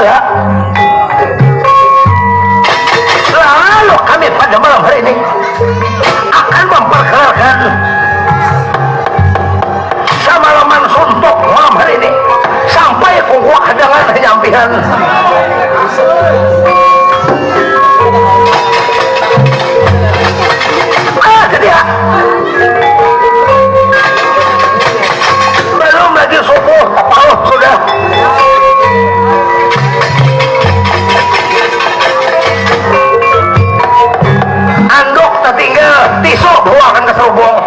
Bandala. Lalu kami pada malam hari ini akan memperkenalkan Samalaman Suntuk malam hari ini sampai kukuh dengan nyampihan. Dia belum lagi subuh, tapaluh sudah. Anduk tertinggal, tisu bawakan ke serubung.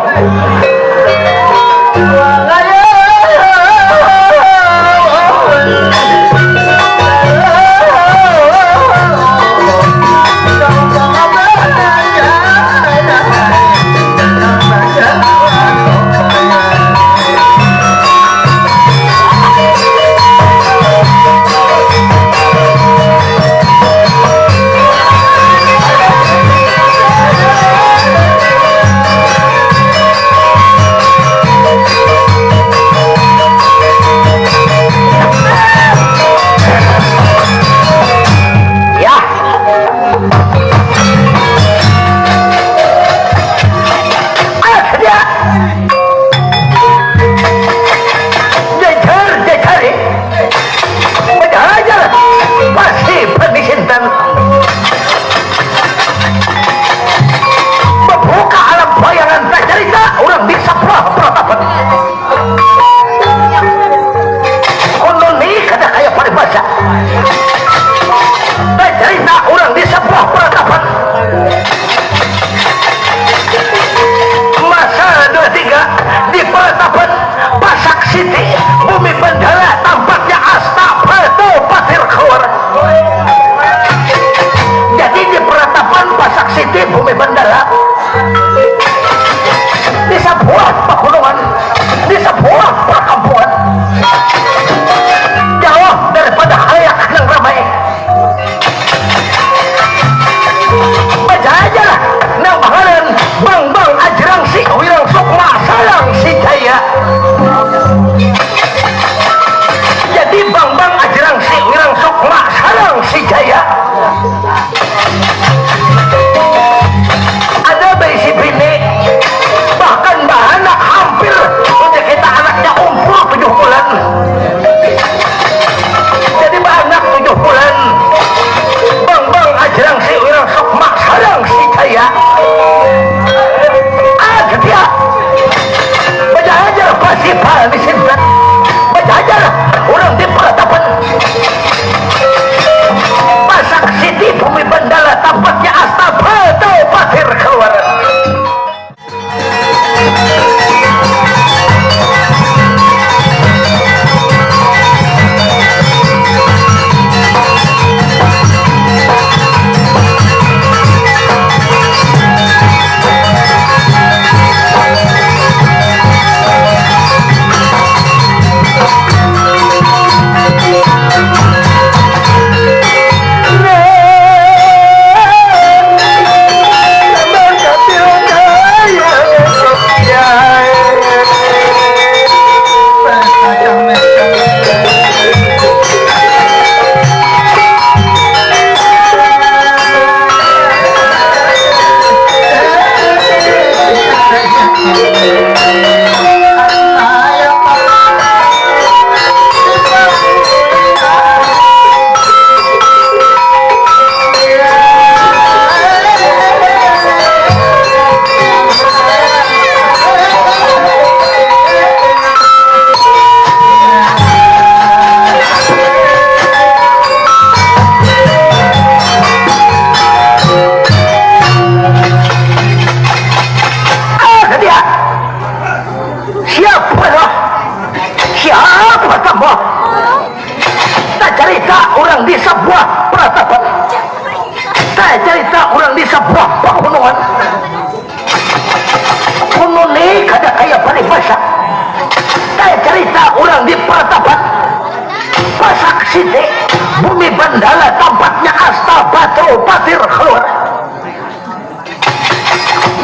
Bumi Bandala tampaknya asta batu pasir keluar.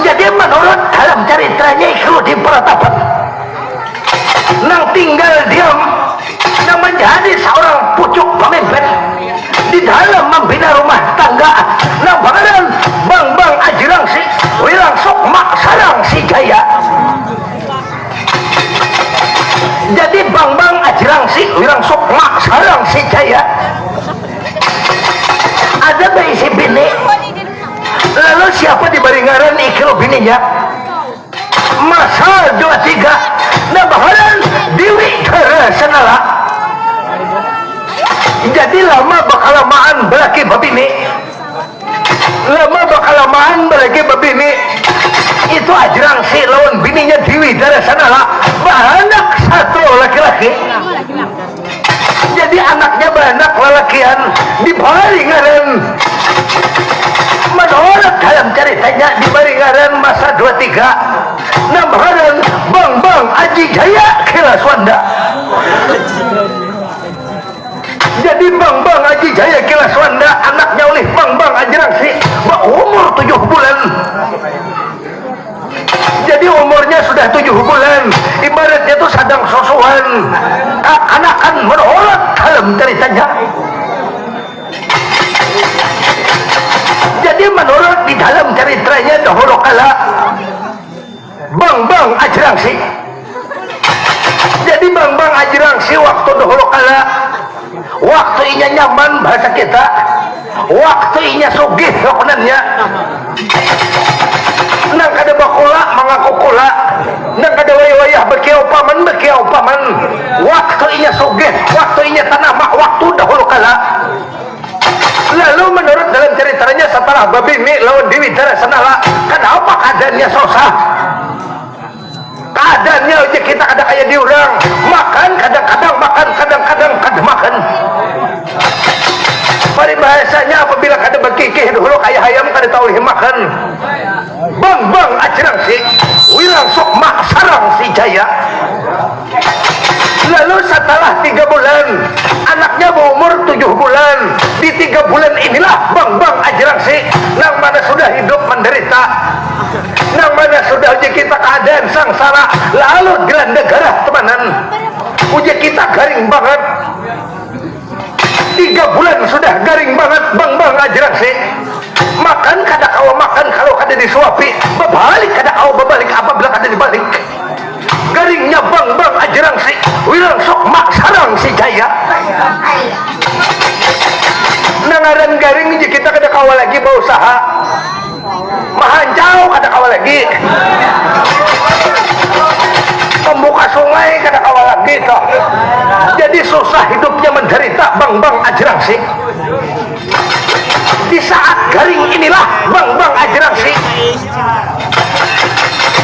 Jadi menurut dalam ceritanya itu di Pratapan nang tinggal diam yang menjadi seorang pucuk pemimpin ada berisi bini. Lalu siapa diberi ngaran ikhlo bininya? Masa 23 nabaharan Dewi Terasanala. Jadi lama bakalamaan belaki babini, lama bakalamaan belaki babini itu ajrang si lawan bininya Dewi Terasanala. Anak satu laki-laki. Jadi anaknya banyak lelakian diberi ngaran menolak dalam ceritanya diberi ngaran masa 23 nabaharan Bang Aji Jaya Kilaswanda. Jadi Bang Aji Jaya Kilaswanda anaknya oleh Bang Ajrangsi umur 7 bulan. Jadi umurnya sudah 7 bulan, ibaratnya itu sedang sosokan anak-anak menolak dalam ceritanya. Jadi menurut di dalam ceritanya dahulu kala Bang Ajrangsi. Jadi Bang Ajrangsi waktu dahulu kala waktu inya nyaman bahasa kita, waktu inya sugih rokonannya. Nang kada bakula mengaku kula, nang kada wayah bekiau paman. Waktu inya sugih, waktu inya tanah waktu dahulu kala. Lalu menurut dalam ceritanya setelah babini lawan Dewi Terasanala, kenapa keadaannya susah? Keadaannya aja kita kada kayak diurang, makan kadang-kadang makan, kadang-kadang kada makan. Paribahasanya apabila kada berkikih dulu kayak ayam kada tahu makan. Bang Ajrangsi wirang sok mak sarang si Jaya. Lalu setelah 3 bulan anaknya berumur 7 bulan. Di 3 bulan inilah Bang Ajrangsi nang mana sudah hidup menderita, nang mana sudah uji kita keadaan sangsara, lalu geran negara temanan uji kita garing banget. 3 bulan sudah garing banget Bang Ajrangsi. Makan kada kau makan kalau kada disuapi, berbalik kada kau berbalik apabila kada dibalik. Garingnya Bang Ajrangsi wirang sok mak sarang si Jaya. Nangaran garing je kita kada kawal lagi berusaha mahancau kada kawal lagi, pembuka sungai kada kawal lagi toh. Jadi susah hidupnya menderita Bang Ajrangsi. Di saat garing inilah Bang Ajrangsi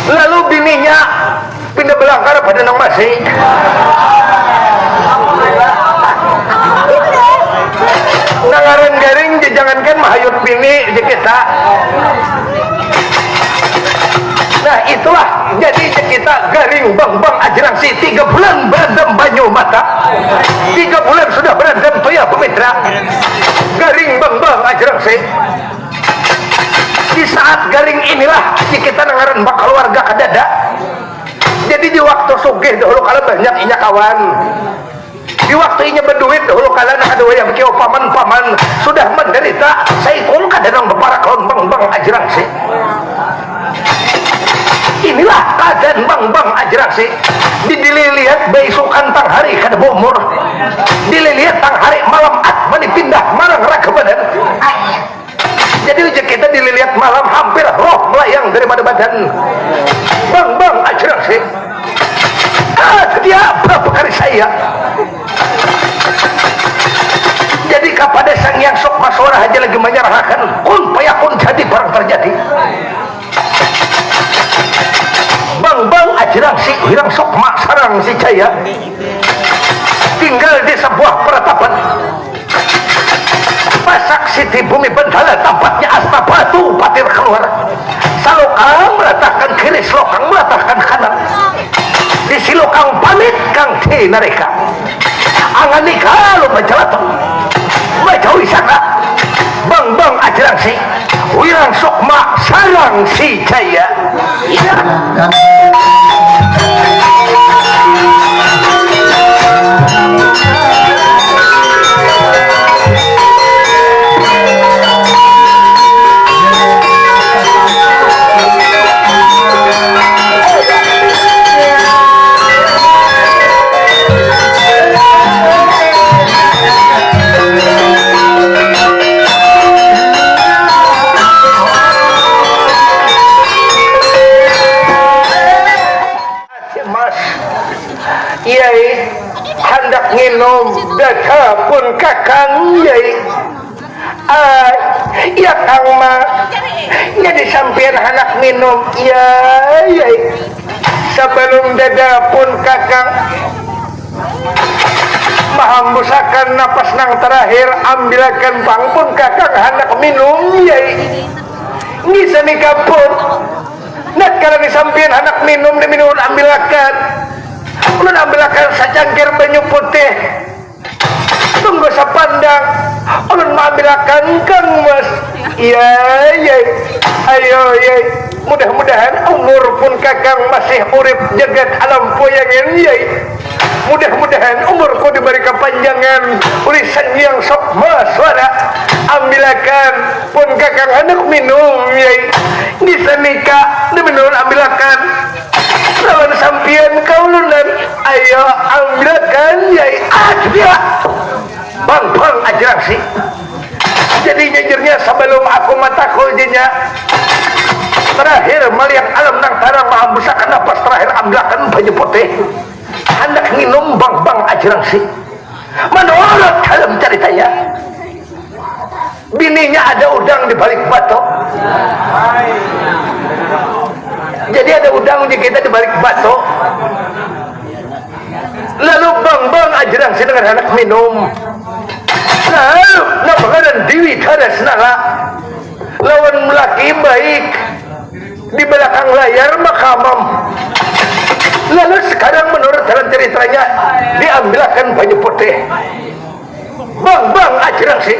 lalu bininya pindah belakar pada nang masih. Nangaran garing jangankan mahayut bini di kita. Nah itulah jadi kita garing Bang Ajrangsi 3 bulan berendam banyu mata, 3 bulan sudah berendam toya pemitra. Garing Bang Ajrangsi. Di saat garing inilah kita nangaran bak keluarga kadada. Jadi di waktu sugih dahulu kala banyak inya kawan, di waktu inya berduit dahulu kala nak ada yang kau paman sudah menderita. Saya pun kadang beparak lawan Bang Ajrangsi. Inilah keadaan Bang Ajrangsi. Dilihat beisukan tang hari kada umur, dilihat tang hari malam mani pindah marang raga badan. Jadi kita dilihat malam hampir roh melayang daripada badan Bang Ajrangsi. Dia berapa kali saya. Jadi kepada sang yang sok masyarah aja lagi menyerahkan kun payakun jadi barang terjadi. Bang Ajrangsi hirang sok mak sarang si Jaya tinggal di sebuah peratapan pasak siti bumi bendala, tampaknya asta batu patir keluar. Salokang meletakkan kiri, selokang meletakkan kanan. Di silokang pamit kang ti nareka angan nikah lo menjelato baca wisata Bang Ajrangsi wirang sok mak sarang si Jaya. minum data pun kakang yai ya kang mah jadi sampean anak minum ya yai sebelum dada pun kakang mahambusakan napas nang terakhir ambilakan bang pun kakang anak minum yai ngisa nikapun nak kalau disampian anak minum diminum ambilakan ulun ambilakan secangkir banyu putih tunggu sepandang ulun mengambilakan kang mas iya iya ayo iya mudah-mudahan umur pun kakang masih urip jagat alam poyangan iya mudah-mudahan umurku diberi kepanjangan ulisan yang sok maswara ambilakan pun kakang anak minum yai bisa nikah diminum ambilakan lawan sampian kaulunan ayo ambilakan yai dia bang ajarang sih jadi jujurnya sebelum aku mata kujinya terakhir melihat alam nang tarang mahambusakan napas terakhir ambilakan baju putih hendak minum bang ajarang sih menurut dalam ceritanya bininya ada udang di balik batu jadi ada udang di kita di balik batu lalu bang ajarang sih dengan anak minum lalu nabangan Dewi Tadas nala lawan melaki baik di belakang layar makamam lalu sekarang menurut dalam ceritanya diambilkan baju putih bang ajarang sih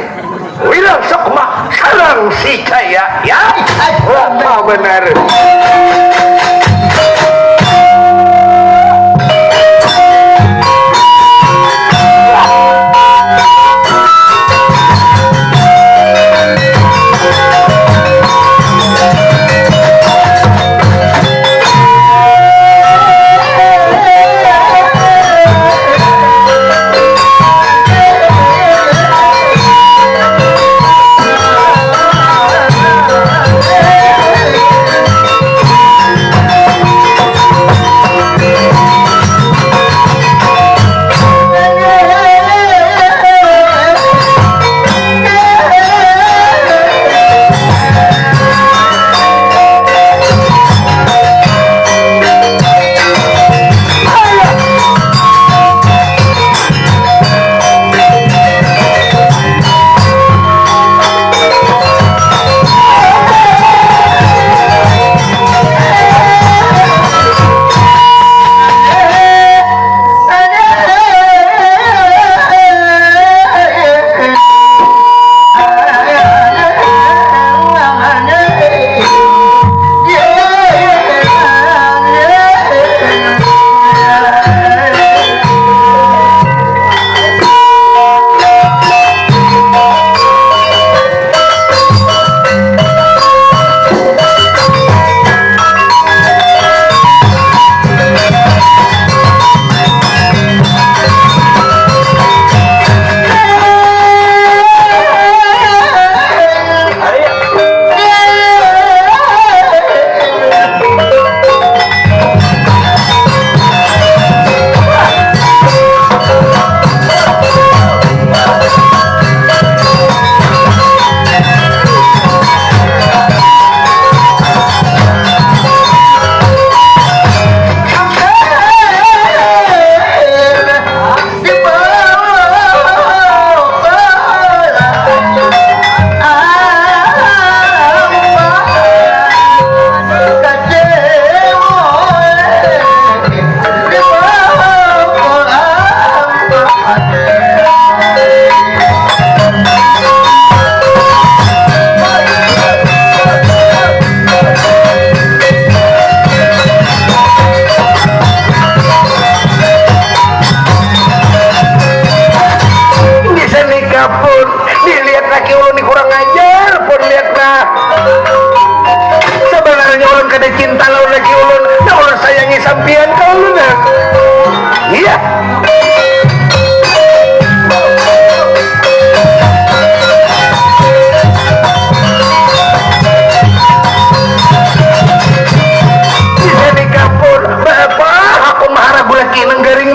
wilang sokma sarang si kaya ya lama benar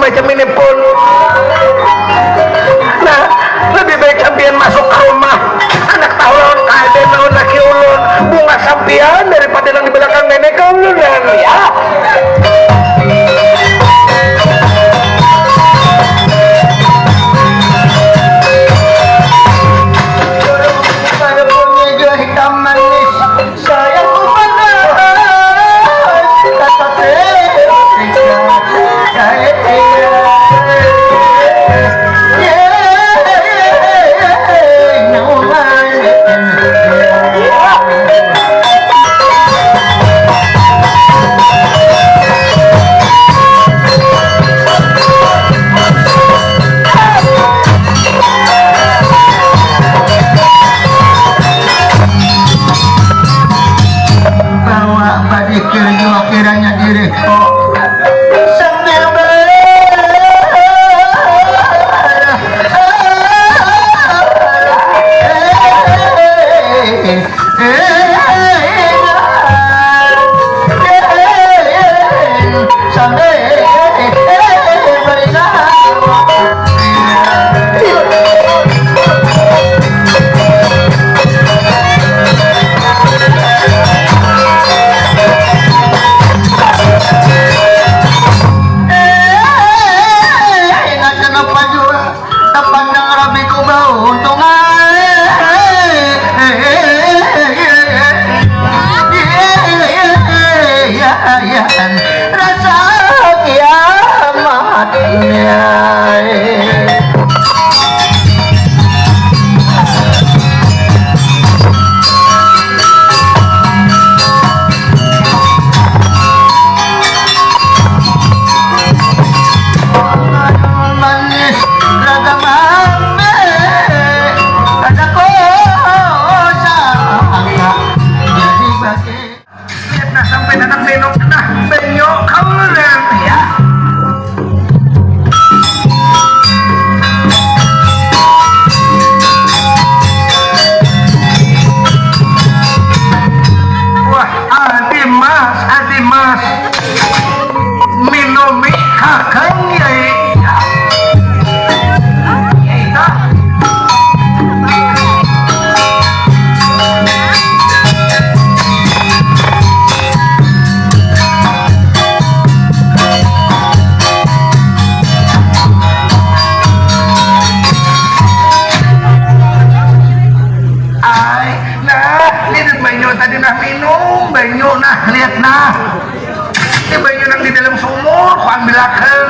macam ini pun banyu nah lihat nah ini banyu yang di dalam sumur ku ambilakan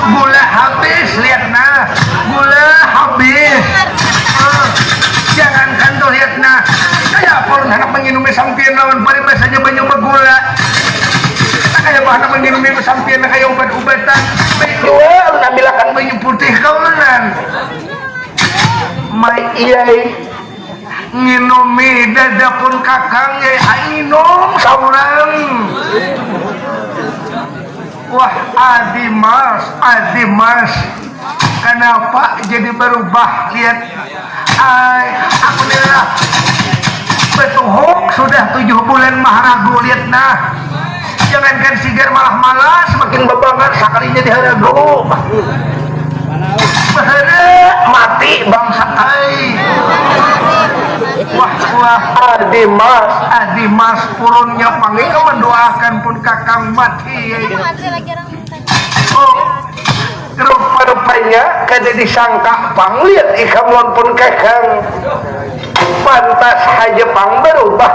gula habis lihat nah gula habis jangankan tuh lihat nah kayak pun anak menginumi sampian lawan paribasanya banyu bergula kayak bahan menginumi sampian kayak obat-obatan baik dua ambilakan banyu putih kaulan mai iyai nginumi dadapun kakang ya ainum saurang wah Adimas kenapa jadi berubah lihat aku lihat betuhuk sudah 7 bulan mah ragu lihat nah jangankan sigar malah malas semakin bebangan sakalinya diharagu bahaya mati bangsa ai wah Adimas purunnya panggil mendoakan pun kakang mati rupa-rupanya kada disangka pangliat ikamon pun kakang pantas aja pang berubah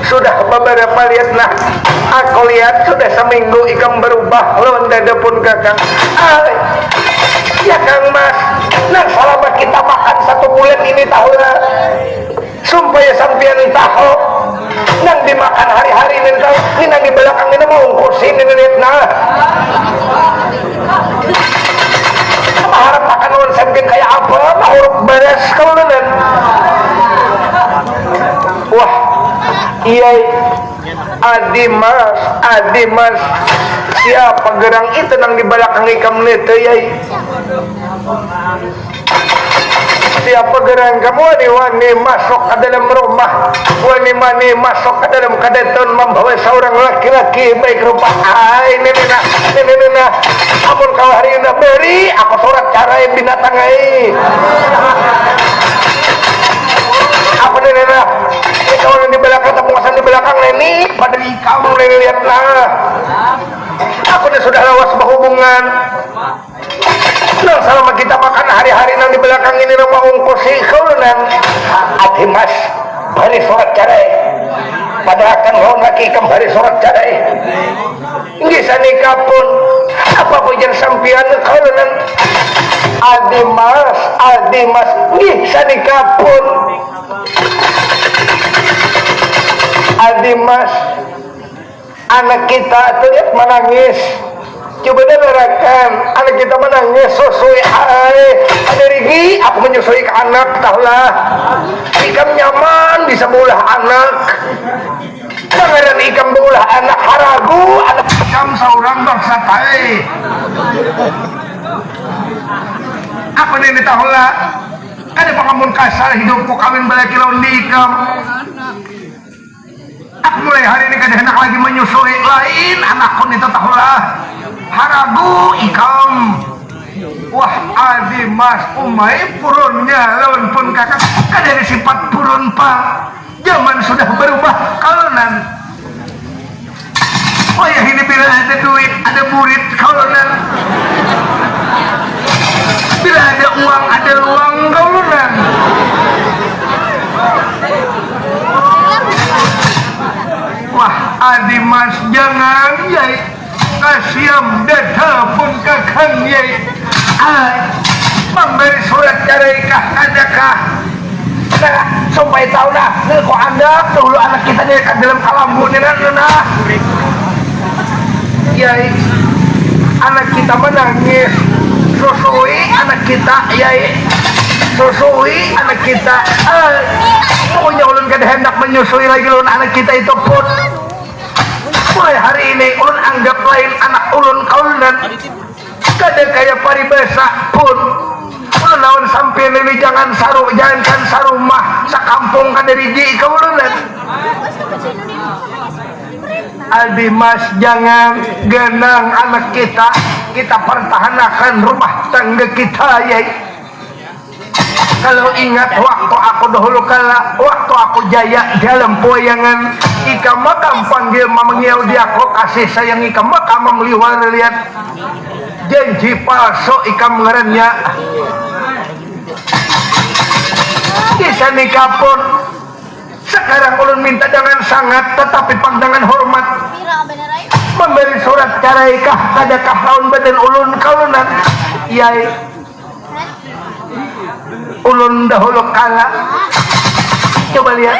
sudah beberapa lihat nah aku lihat sudah seminggu ikam berubah lawan dada pun kakang ya Kang Mas nah selama kita makan 1 bulan ini tahu lah supaya sampian tahu nang dimakan hari-hari ini tahu ini nang di belakang ini mau ungkusin ini lihat nah harap makan lawan sampian kayak apa mahuruk beres kaulan wah iya Adimas siapa gerang itu nang di belakang ikam nete yai siapa gerang kamu wani masuk ke dalam rumah wani masuk ke dalam kadeton membawa seorang laki-laki baik rupa ini amun kau hari ini beri aku surat carai binatang ai apa ini kalau di belakang penguasaan di belakang ini pada kamu lihat lah aku ini sudah lawas berhubungan nah selama kita makan hari-hari nang di belakang ini rumah ungkusi kaulan Adimas bari surat carai padahal kan orang laki kembali surat carai bisa nikah pun apa pun yang sampian kaulan Adimas bisa nikah pun Adimas anak kita terlihat menangis coba dengarkan anak kita menangis susui ada rigi aku menyusui ke anak tahulah ikam nyaman bisa berulah anak jangan ikam berulah anak haragu anak ikam seorang bangsa tai apa ini tahulah ada pengamun kasar hidupku kawin balaki lawan di ikam aku mulai hari ini kada hendak lagi menyusui lain anakku itu tahulah haragu ikam wah Adimas umai purunnya lawan pun kakak kada ada sifat purun pak zaman sudah berubah kaulan oh ya ini bila ada duit ada murid kaulan bila ada uang ada uang kaulan wah Adimas jangan yai kasiam dada pun kakang yai memberi surat carai kah adakah nah sampai tahu nah kok anda dulu anak kita dekat dalam kalambu nah yai anak kita menangis susui anak kita yai susui anak kita pokoknya ulun kada hendak menyusui lagi ulun anak kita itu pun mulai hari ini ulun anggap lain anak ulun kaulan kada kaya paribasa pun ulun lawan sampai ini jangan sarumah sakampung kada rigi kaulunan Adimas jangan genang anak kita pertahankan rumah tangga kita yai kalau ingat waktu aku dahulu kala waktu aku jaya dalam poyangan ika makam panggil memanggil dia aku kasih sayang ika makam meliwar lihat janji palsu ika mengerennya kisah nikah pun Sekarang ulun minta dengan sangat tetapi pandangan hormat memberi surat caraikah kadakah lawan badan ulun kaunan yai ulun dahulu kala coba lihat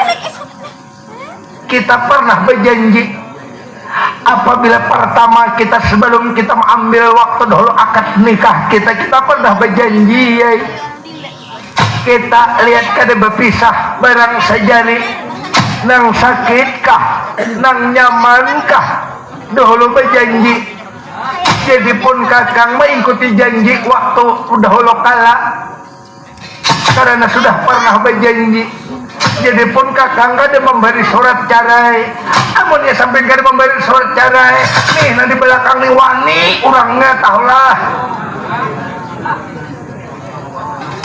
kita pernah berjanji apabila pertama kita sebelum kita mengambil waktu dahulu akad nikah kita pernah berjanji yai kita lihat kada berpisah barang sejari nang sakitkah nang nyamankah dahulu berjanji jadi pun kakang mengikuti janji waktu dahulu kala karena sudah pernah berjanji jadi pun kakang kada memberi surat carai amunnya sampai kada memberi surat carai nih nanti belakang nih wani orangnya tahulah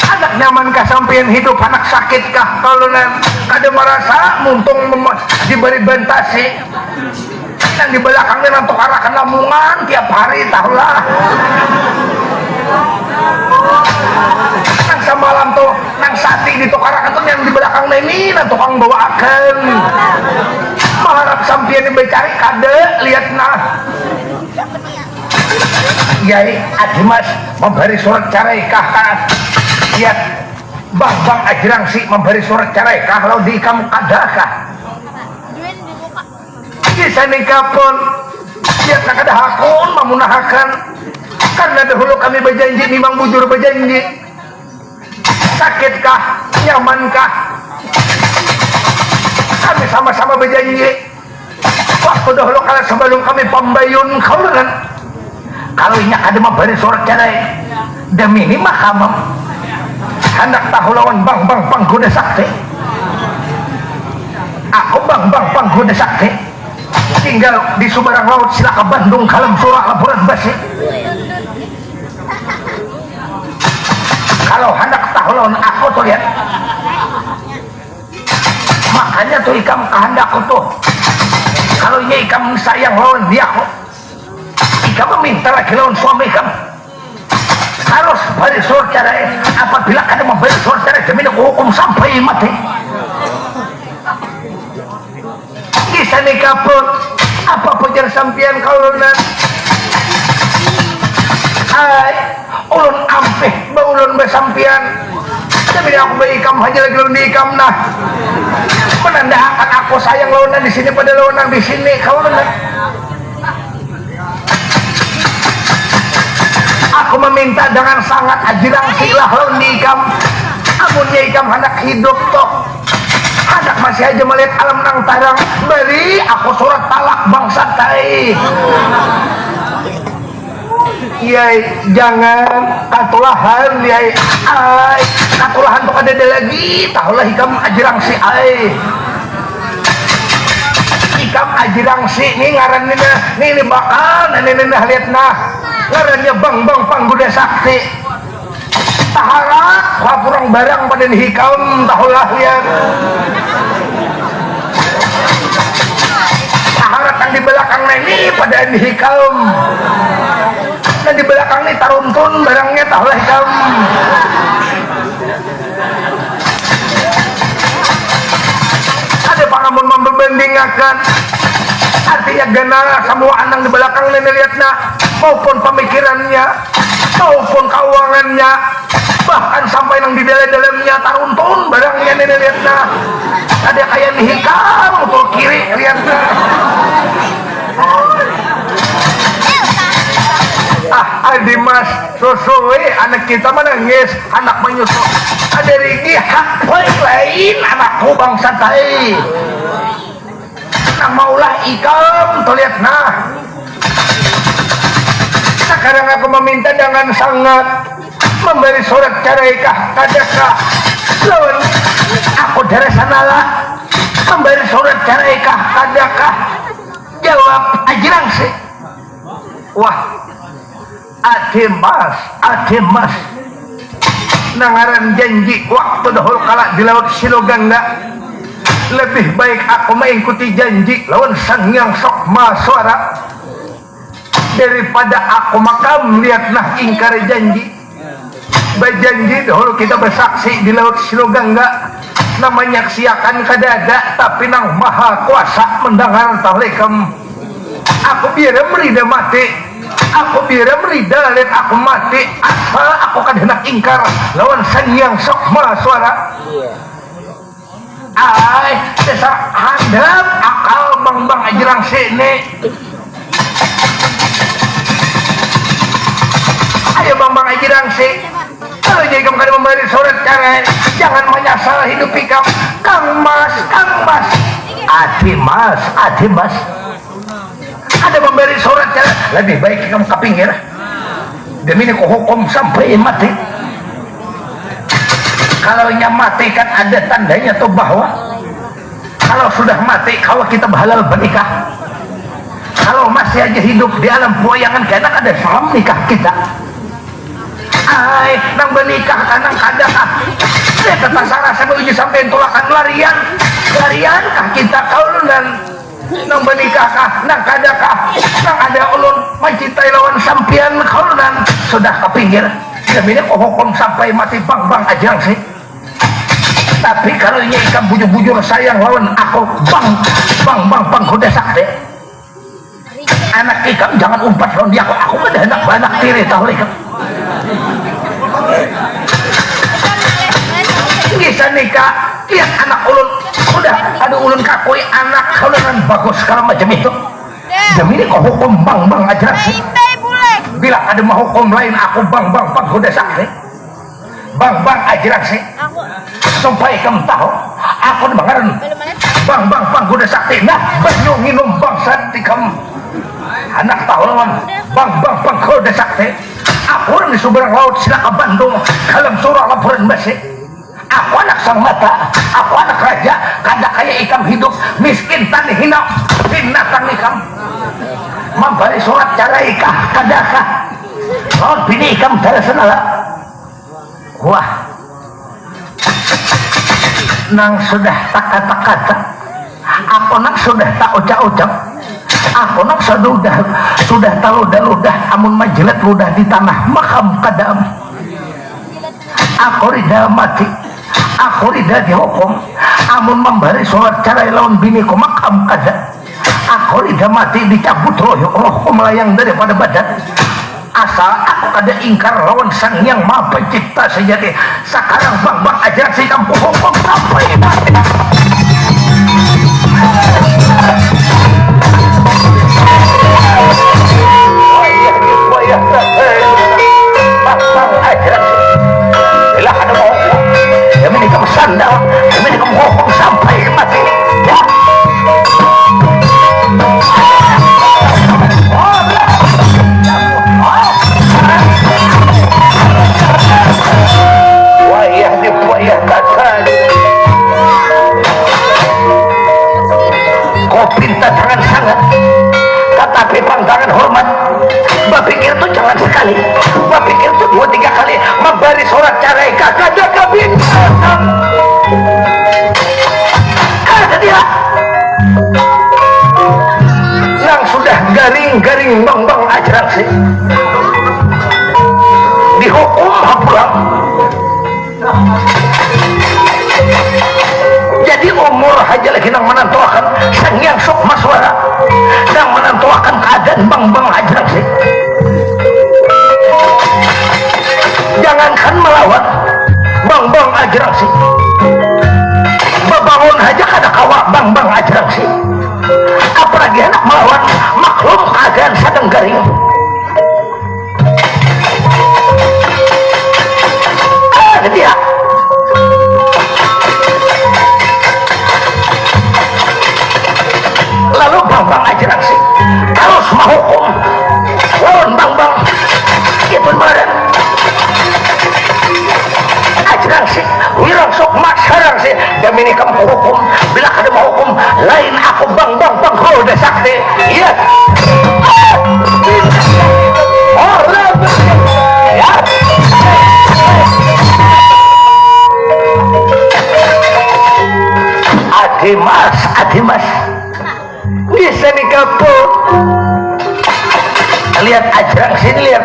anak nyaman kah sampean hidup anak sakit kah kalau kada merasa muntung diberi bentasi yang di belakangnya nanti arahkan lamungan tiap hari tahulah nang samalam tuh nang sati ditukarakan tuh yang di belakangnya ini nanti tukang bawakan mengharap sampean dibecari kade lihat nah Yai Adimas memberi surat caraikah kan lihat bang Ajrangsi memberi surat caraikah kalau di kamu kadakah kisah nikah pun lihat nak ada hakun memunahakan karena dahulu kami berjanji memang bujur berjanji sakitkah nyamankah kami sama-sama berjanji waktu dahulu kala sebelum kami pembayun kaulan kalau inyak ada memberi surat cerai demi ini makamam hendak tahu lawan bang panggoda sakti aku bang panggoda sakti tinggal di Sumberang Laut Silaka Bandung Kalam Surah Laburan Basi kalau hendak tahu lawan aku tuh lihat makanya tuh ikam kehendakku tuh kalau ini ikam sayang lawan dia aku ikam meminta lagi lawan suami ikam harus beri surat cerai apabila kada memberi surat cerai demi hukum sampai mati kisah nikah pun apa pujar sampian kaulan hai ulun ampeh ulun besampian tapi aku beikam aja lagi ulun diikam nah menandakan aku sayang lawanan di sini pada lawanan di sini kaulan aku meminta dengan sangat ajirang silah lawan diikam amunnya ikam hendak hidup toh anak masih aja melihat alam nang tarang beri aku surat talak bangsa tai yai jangan katulahan yai ay katulahan tuh ada lagi tahulah ikam ajirang si ay ikam ajirang si nih ngaran ini bakal ini lihat nah ngarannya bang panggoda sakti taharat kurang barang pada hikam tahulah lihat taharat yang di belakang ini pada hikam dan di belakang ini taruntun barangnya tahulah hikam ada pangamun membandingkan artinya gana semua anak di belakang ini lihatnya maupun pemikirannya maupun keuangannya bahkan sampai yang di dalamnya taruntun barangnya ini lihatnya ada kayak hikam untuk kiri lihatnya Adimas susuwi anak kita menangis anak menyusu ada rigi hak lain anakku bangsa tai nah maulah ikam tuh lihat nah sekarang aku meminta dengan sangat memberi surat caraikah kadakah lawan aku dari sanalah memberi surat caraikah kadakah jawab ajirang sih wah Adimas nangaran janji waktu dahulu kala di laut Silogangga lebih baik aku mengikuti janji lawan sang yang sok maswara daripada aku makam lihat nah ingkar janji berjanji dahulu kita bersaksi di laut Silogangga namanya siakan kadada tapi nang maha kuasa mendengar talikem aku biar merida mati aku biar merida lihat aku mati asal aku kadang ingkar lawan sanyang sok malah suara ay desa handap akal bang ajrang sini ayo bang ajrang sini kalau jadi kamu kada memberi surat cara jangan menyasar hidup ikam Kang Mas adi mas ada memberi surat cara lebih baik kamu ke pinggir demi ini hukum sampai mati kalau mati kan ada tandanya tuh bahwa kalau sudah mati kalau kita halal bernikah kalau masih aja hidup di alam buayangan kena ada salam nikah kita ay nang bernikah nang kadang saya tetap salah saya uji sampai tulakan larian kah kita kalau nang bernikah kah nang kadang kah nang ada ulun mencintai lawan sampian kalau sudah ke pinggir demi ini hukum sampai mati bang ajang sih tapi kalau ini ikan bujur-bujur sayang lawan aku bang kuda sakti anak ikan jangan umpat lawan dia aku ada anak banyak tiri tahu ikan bisa nikah lihat anak ulun udah ada ulun kakui anak kaulan bagus kalau macam itu demi ini kok hukum bang aja sih bila ada mau hukum lain aku bang kuda sakti bang aja sih sampai kamu tahu aku dengaran bang kuda sakti nah banyu minum bangsa di kamu anak tahu lawan bang kuda sakti aku orang di seberang laut sila ke Bandung dalam surah laporan basi aku anak sang mata aku anak raja kada kaya ikam hidup miskin tani hina binatang ikam memberi surat cara ikah kadakah laut bini ikam cara senala wah nang sudah tak kata-kata aku nak sudah tak ucap-ucap aku nak sudah taludah amun majelet ludah di tanah makam kadam aku rida mati aku rida dihukum amun memberi surat cara lawan biniku makam kadam aku rida mati dicabut rohku melayang daripada badan asal aku kada ingkar lawan sang yang maha pencipta sejati sekarang bang aja si kampung hukum sampai mati bang aja bila ada mau demi ini kamu sandal demi ini kamu hukum sampai mati ya wayah takkan kau pinta jangan sangat tetapi pandangan hormat berpikir itu jangan sekali berpikir itu 2-3 kali memberi surat carai kada kebintangan ada dia yang sudah garing bang ajaran sih dihukum hapulang jadi umur aja lagi nang menantuakan sang yang sok maswara nang menantuakan keadaan bang aja sih jangankan melawan bang aja sih bebangun aja kada kawa bang aja sih apalagi anak melawan maklum keadaan sedang garing ada dia lalu bang aja sih kalau semua hukum lawan bang itu badan aja sih wirang sok masyarang sih demi ini kamu hukum bila ada mau hukum lain aku bang kau udah sakti iya ya Adimas bisa dikapur lihat aja sini lihat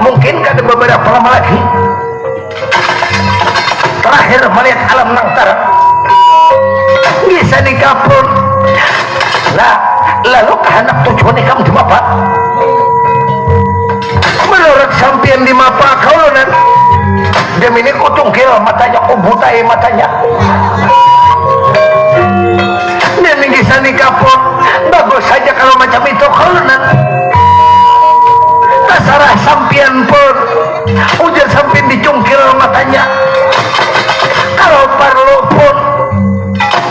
mungkin ada beberapa lama lagi terakhir melihat alam nangtara bisa nikapun. Nah, lalu kehendak tujuan nikam di mapa? Menurut sampian di mapa kaunan demi ini kucungkil matanya, kubutai matanya. Demi bisa nikapun bagus saja kalau macam itu kaunan. Terserah sampian pun ujar sampian dicungkil matanya. Kalau perlu pun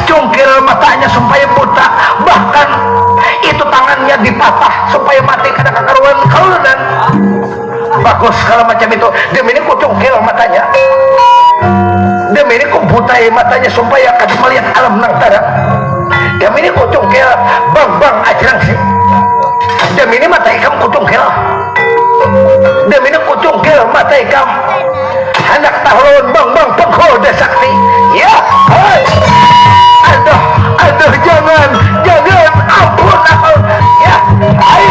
cungkil matanya supaya buta, bahkan itu tangannya dipatah supaya mati karena kekaruan kaunan. Bagus kalau macam itu. Demi ini ku cungkil matanya, demi ini ku butai matanya supaya kada melihat alam nangtara. Demi ini ku cungkil bang ajrang sih. Demi ini mata ikam ku cungkil. Demi ini ku cungkil mata ikam. Hendak tahun bang pengkoda sakti. Ya, hai. Aduh, jangan, ampun. Ya, hai.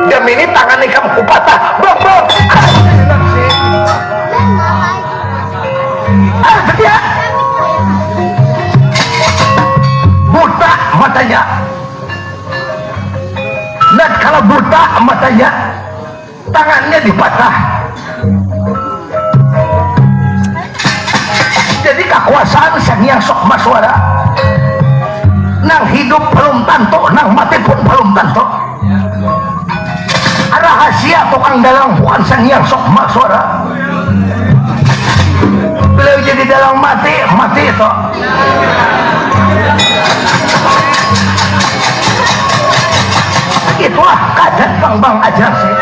Demi ini tangan ikam ku patah. Bang. Ya. Buta matanya. Dan kalau buta matanya, tangannya dipatah. Jadi kekuasaan sang yang sok maswara nang hidup belum tanto, nang mati pun belum tanto. Rahasia tukang dalang bukan sang yang sok maswara. Beliau jadi dalang mati itu. Itulah kadat bang ajar sih.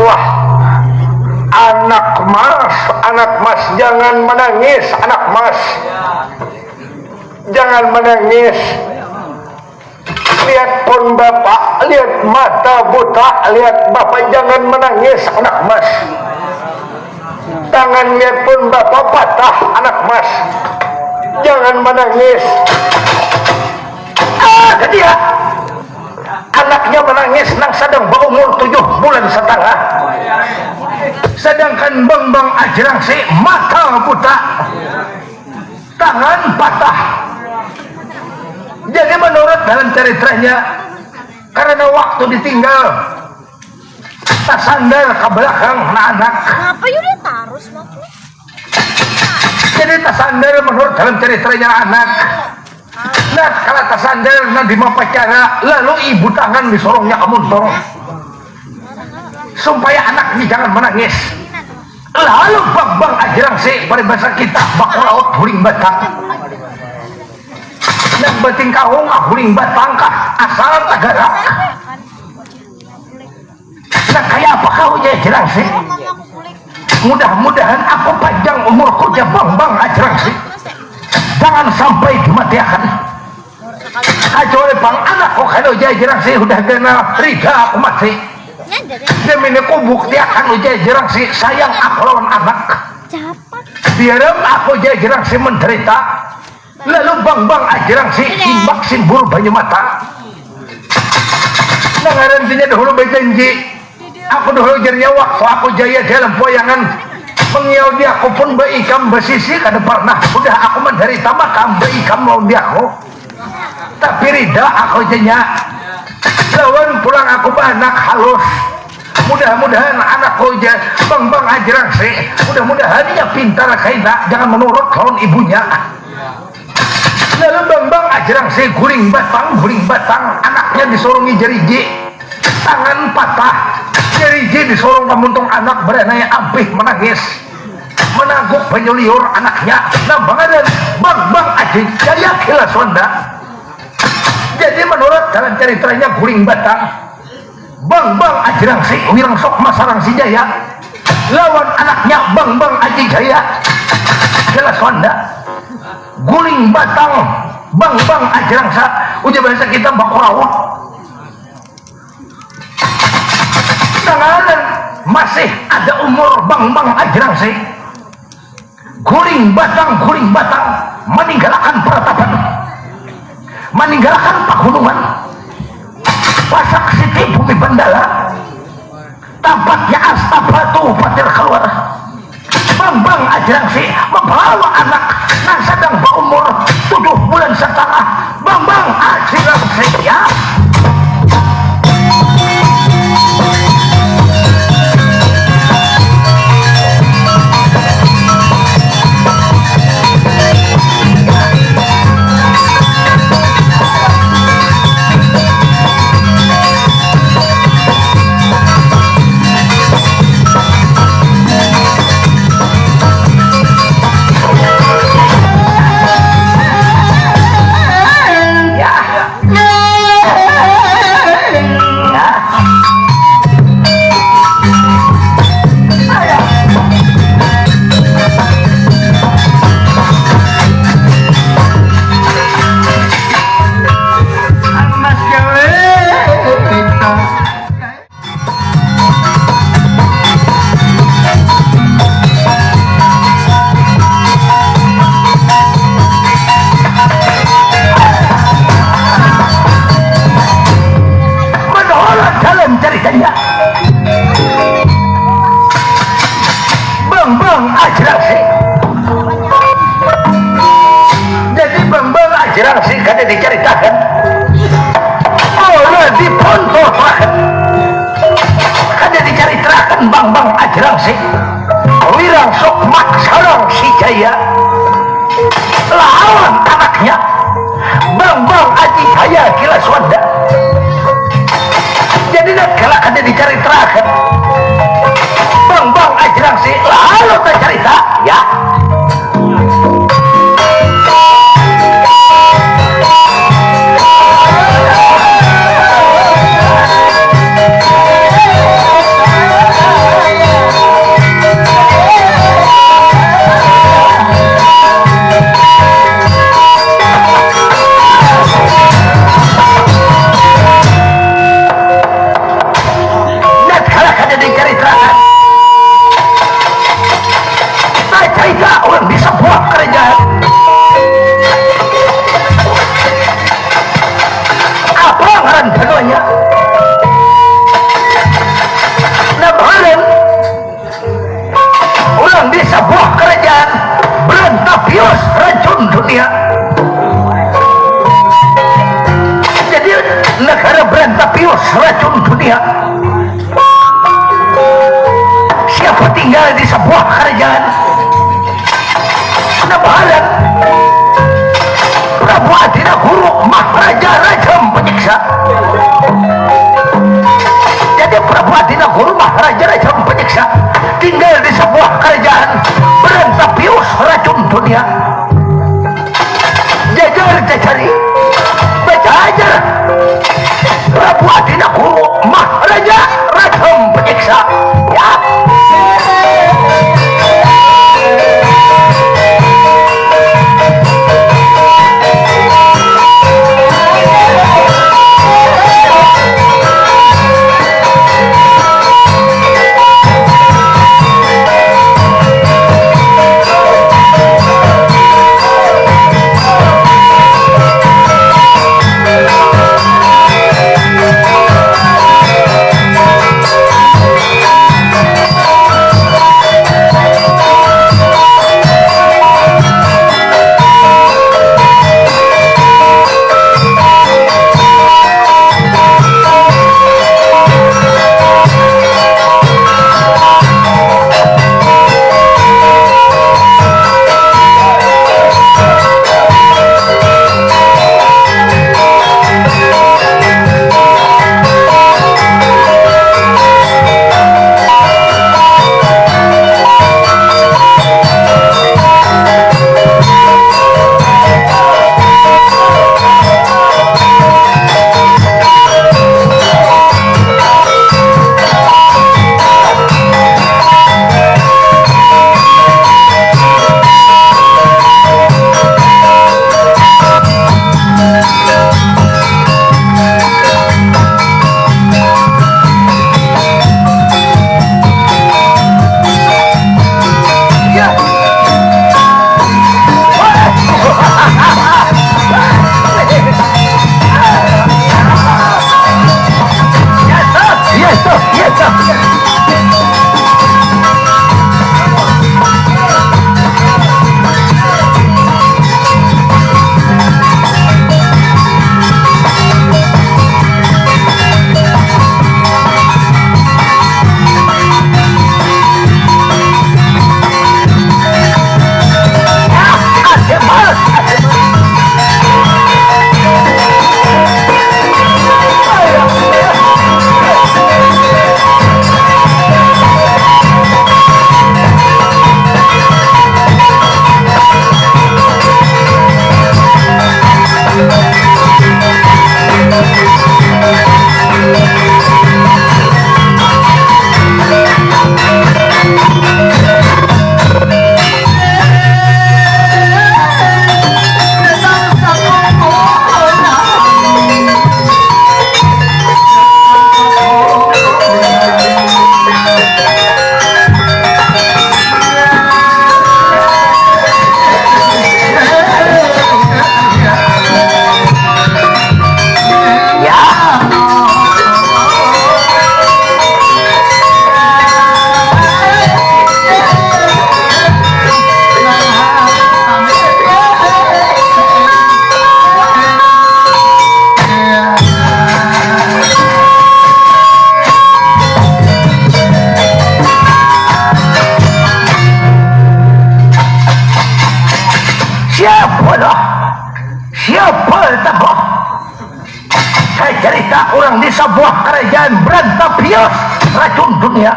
Wah, anak mas jangan menangis, anak mas jangan menangis. Lihat pun bapak, lihat mata buta, lihat bapak jangan menangis, anak mas. Tangannya pun bapak patah, anak mas jangan menangis. Dia anaknya menangis nang sedang berumur 7 bulan setengah, sedangkan bang ajrang si mata buta, tangan patah. Jadi menurut dalam ceritanya, karena waktu ditinggal tasandar ke belakang anak. Kenapa yuk tarus maksudnya? Jadi tasandar menurut dalam ceritanya anak. Nah kalau tasandar nah di pacara, lalu ibu tangan disorongnya ke mundur supaya anaknya jangan menangis. Lalu bang ajrang si pada bahasa kita bak laut huling batang. Nah bating kahung huling batang kah asal tagarak. Nah kayak apa kau ya ajrang si? Mudah-mudahan aku panjang umurku ya bang ajrang si. Jangan sampai dimatiakan. Kecuali bang anakku kalau jarang sih udah kena riga aku mati. Demi aku buktiakan udah jarang sih sayang aku lawan anak. Biar aku jarang sih menderita. Lalu bang ajarang sih imbak simbol banyu mata. Nah ngarantinya dahulu berjanji. Aku dahulu jadinya waktu aku jaya dalam poyangan. Mengiau dia aku pun berikam bersisi kada pernah udah aku menderita makam berikam lawan dia aku. Tapi rida aku jenya lawan pulang aku anak halus. Mudah-mudahan anakku bang ajrang sih mudah-mudahan dia pintar kayak jangan menurut lawan ibunya. Lalu bang ajrang sih guling batang anaknya disorongi jeriji, tangan patah, jeriji disorong pemuntung anak beranai abih menangis menaguk penyuliur anaknya. Nah bang ajing jaya kila sonda. Jadi menurut dalam ceritanya guling batang bang ajrang si wirang sok masarang si jaya lawan anaknya bang aji jaya kila sonda. Guling batang bang ajrang sa ujar bahasa kita bakuraut. Tangan masih ada umur bang ajrang si. Guling batang meninggalkan peratapan, meninggalkan pakulungan. Pasak Siti di bumi Bendala tampaknya Astabatu patir keluar. Bambang Ajrangsi membawa anak yang sedang berumur 7 bulan setengah. Bambang Ajrangsi ya. Bambang Ajrangsi. Jadi Bambang Ajrangsi kada diceritakan oleh dipontorakan, kada diceritakan Bambang Ajrangsi wirang sok maksarang si Jaya lawan anaknya Bambang Aji Jaya Kilaswanda. Jadi kalau kada diceritakan Bambang Ajrangsi lalu tercerita ya. Orang di sebuah kerajaan apa ngaran keduanya Nabalan orang di sebuah kerajaan Berantapius racun dunia. Jadi negara Berantapius racun dunia. Siapa tinggal di sebuah kerajaan Nabalan Prabu Adina Guru Maharaja Raja Penyiksa. Jadi Prabu Adina Guru Maharaja Raja Penyiksa tinggal di sebuah kerajaan Berantapius racun dunia. Jajar-jajari baca aja Prabu Adina Guru Maharaja Raja Penyiksa ya. Orang di sebuah kerajaan berantabius racun dunia.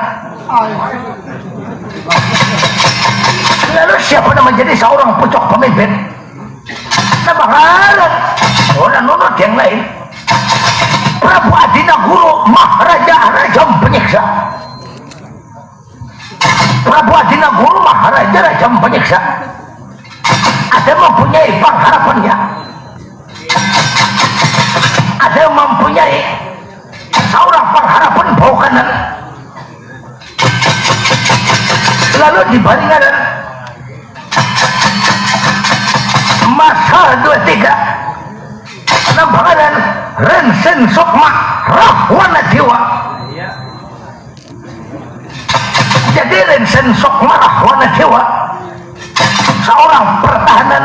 Lalu siapa yang menjadi seorang pucuk pemimpin? Nabaharan orang nunut yang lain. Prabu Adinaguru Maharaja Raja Penyiksa. Prabu Adinaguru Maharaja Raja Penyiksa ada mempunyai pengharapannya. Ada mempunyai seorang pengharapan bau kanan. Lalu dibandingkan masa 23 nambangan Rensen Sukma Rahwana Dewa. Jadi Rensen Sukma Rahwana Dewa seorang pertahanan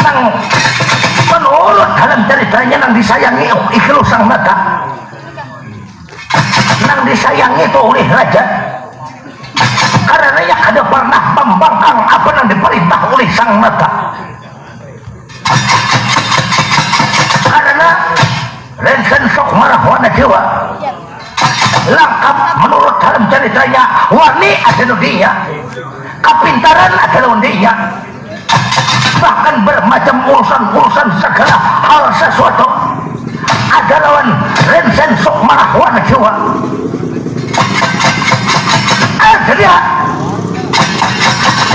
nang menurut dalam ceritanya nang disayangi Iklu Sang Nata, nang disayangi itu oleh raja karena yang ada pernah membangkang apa yang diperintah oleh Sang Nata. Karena Rensen Sukma Rahwana Dewa lengkap menurut dalam ceritanya, wani adalah dia, kepintaran adalah dia, bahkan bermacam urusan-urusan segala hal sesuatu ada lawan Rensen Sukma Rahwana Dewa.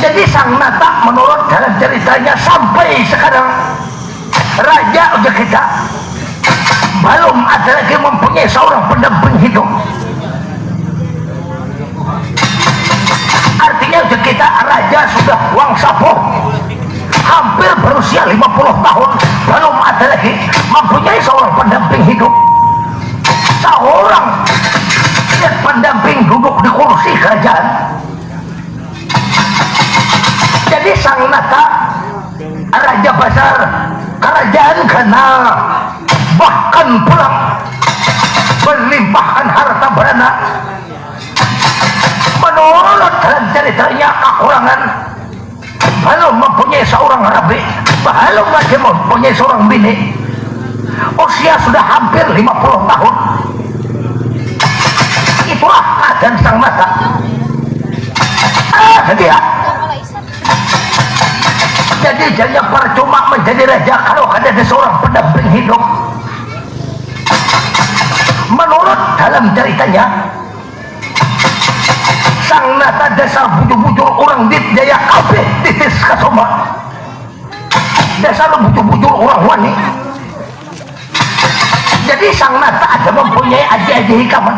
Jadi Sang Nata menurut dalam ceritanya sampai sekarang raja udah kita belum ada lagi mempunyai seorang pendamping hidup. Artinya udah kita raja sudah wangsapuh hampir berusia 50 tahun belum ada lagi mempunyai seorang pendamping hidup, seorang pendamping duduk di kursi kerajaan. Jadi Sang Nata raja besar kerajaan kena bahkan pulang berlimpahkan harta berana. Menurut dalam ceritanya kekurangan belum mempunyai seorang rabi, belum lagi mempunyai seorang bini, usia sudah hampir 50 tahun. Itulah keadaan Sang Nata. Jadi jangan percuma menjadi raja kalau ada seorang pendamping hidup. Menurut dalam ceritanya Sang Nata dasar bujur-bujur orang di daya kabeh titis kasoma, dasar bujur-bujur orang wani. Jadi Sang Nata ada mempunyai aji-aji hikaman,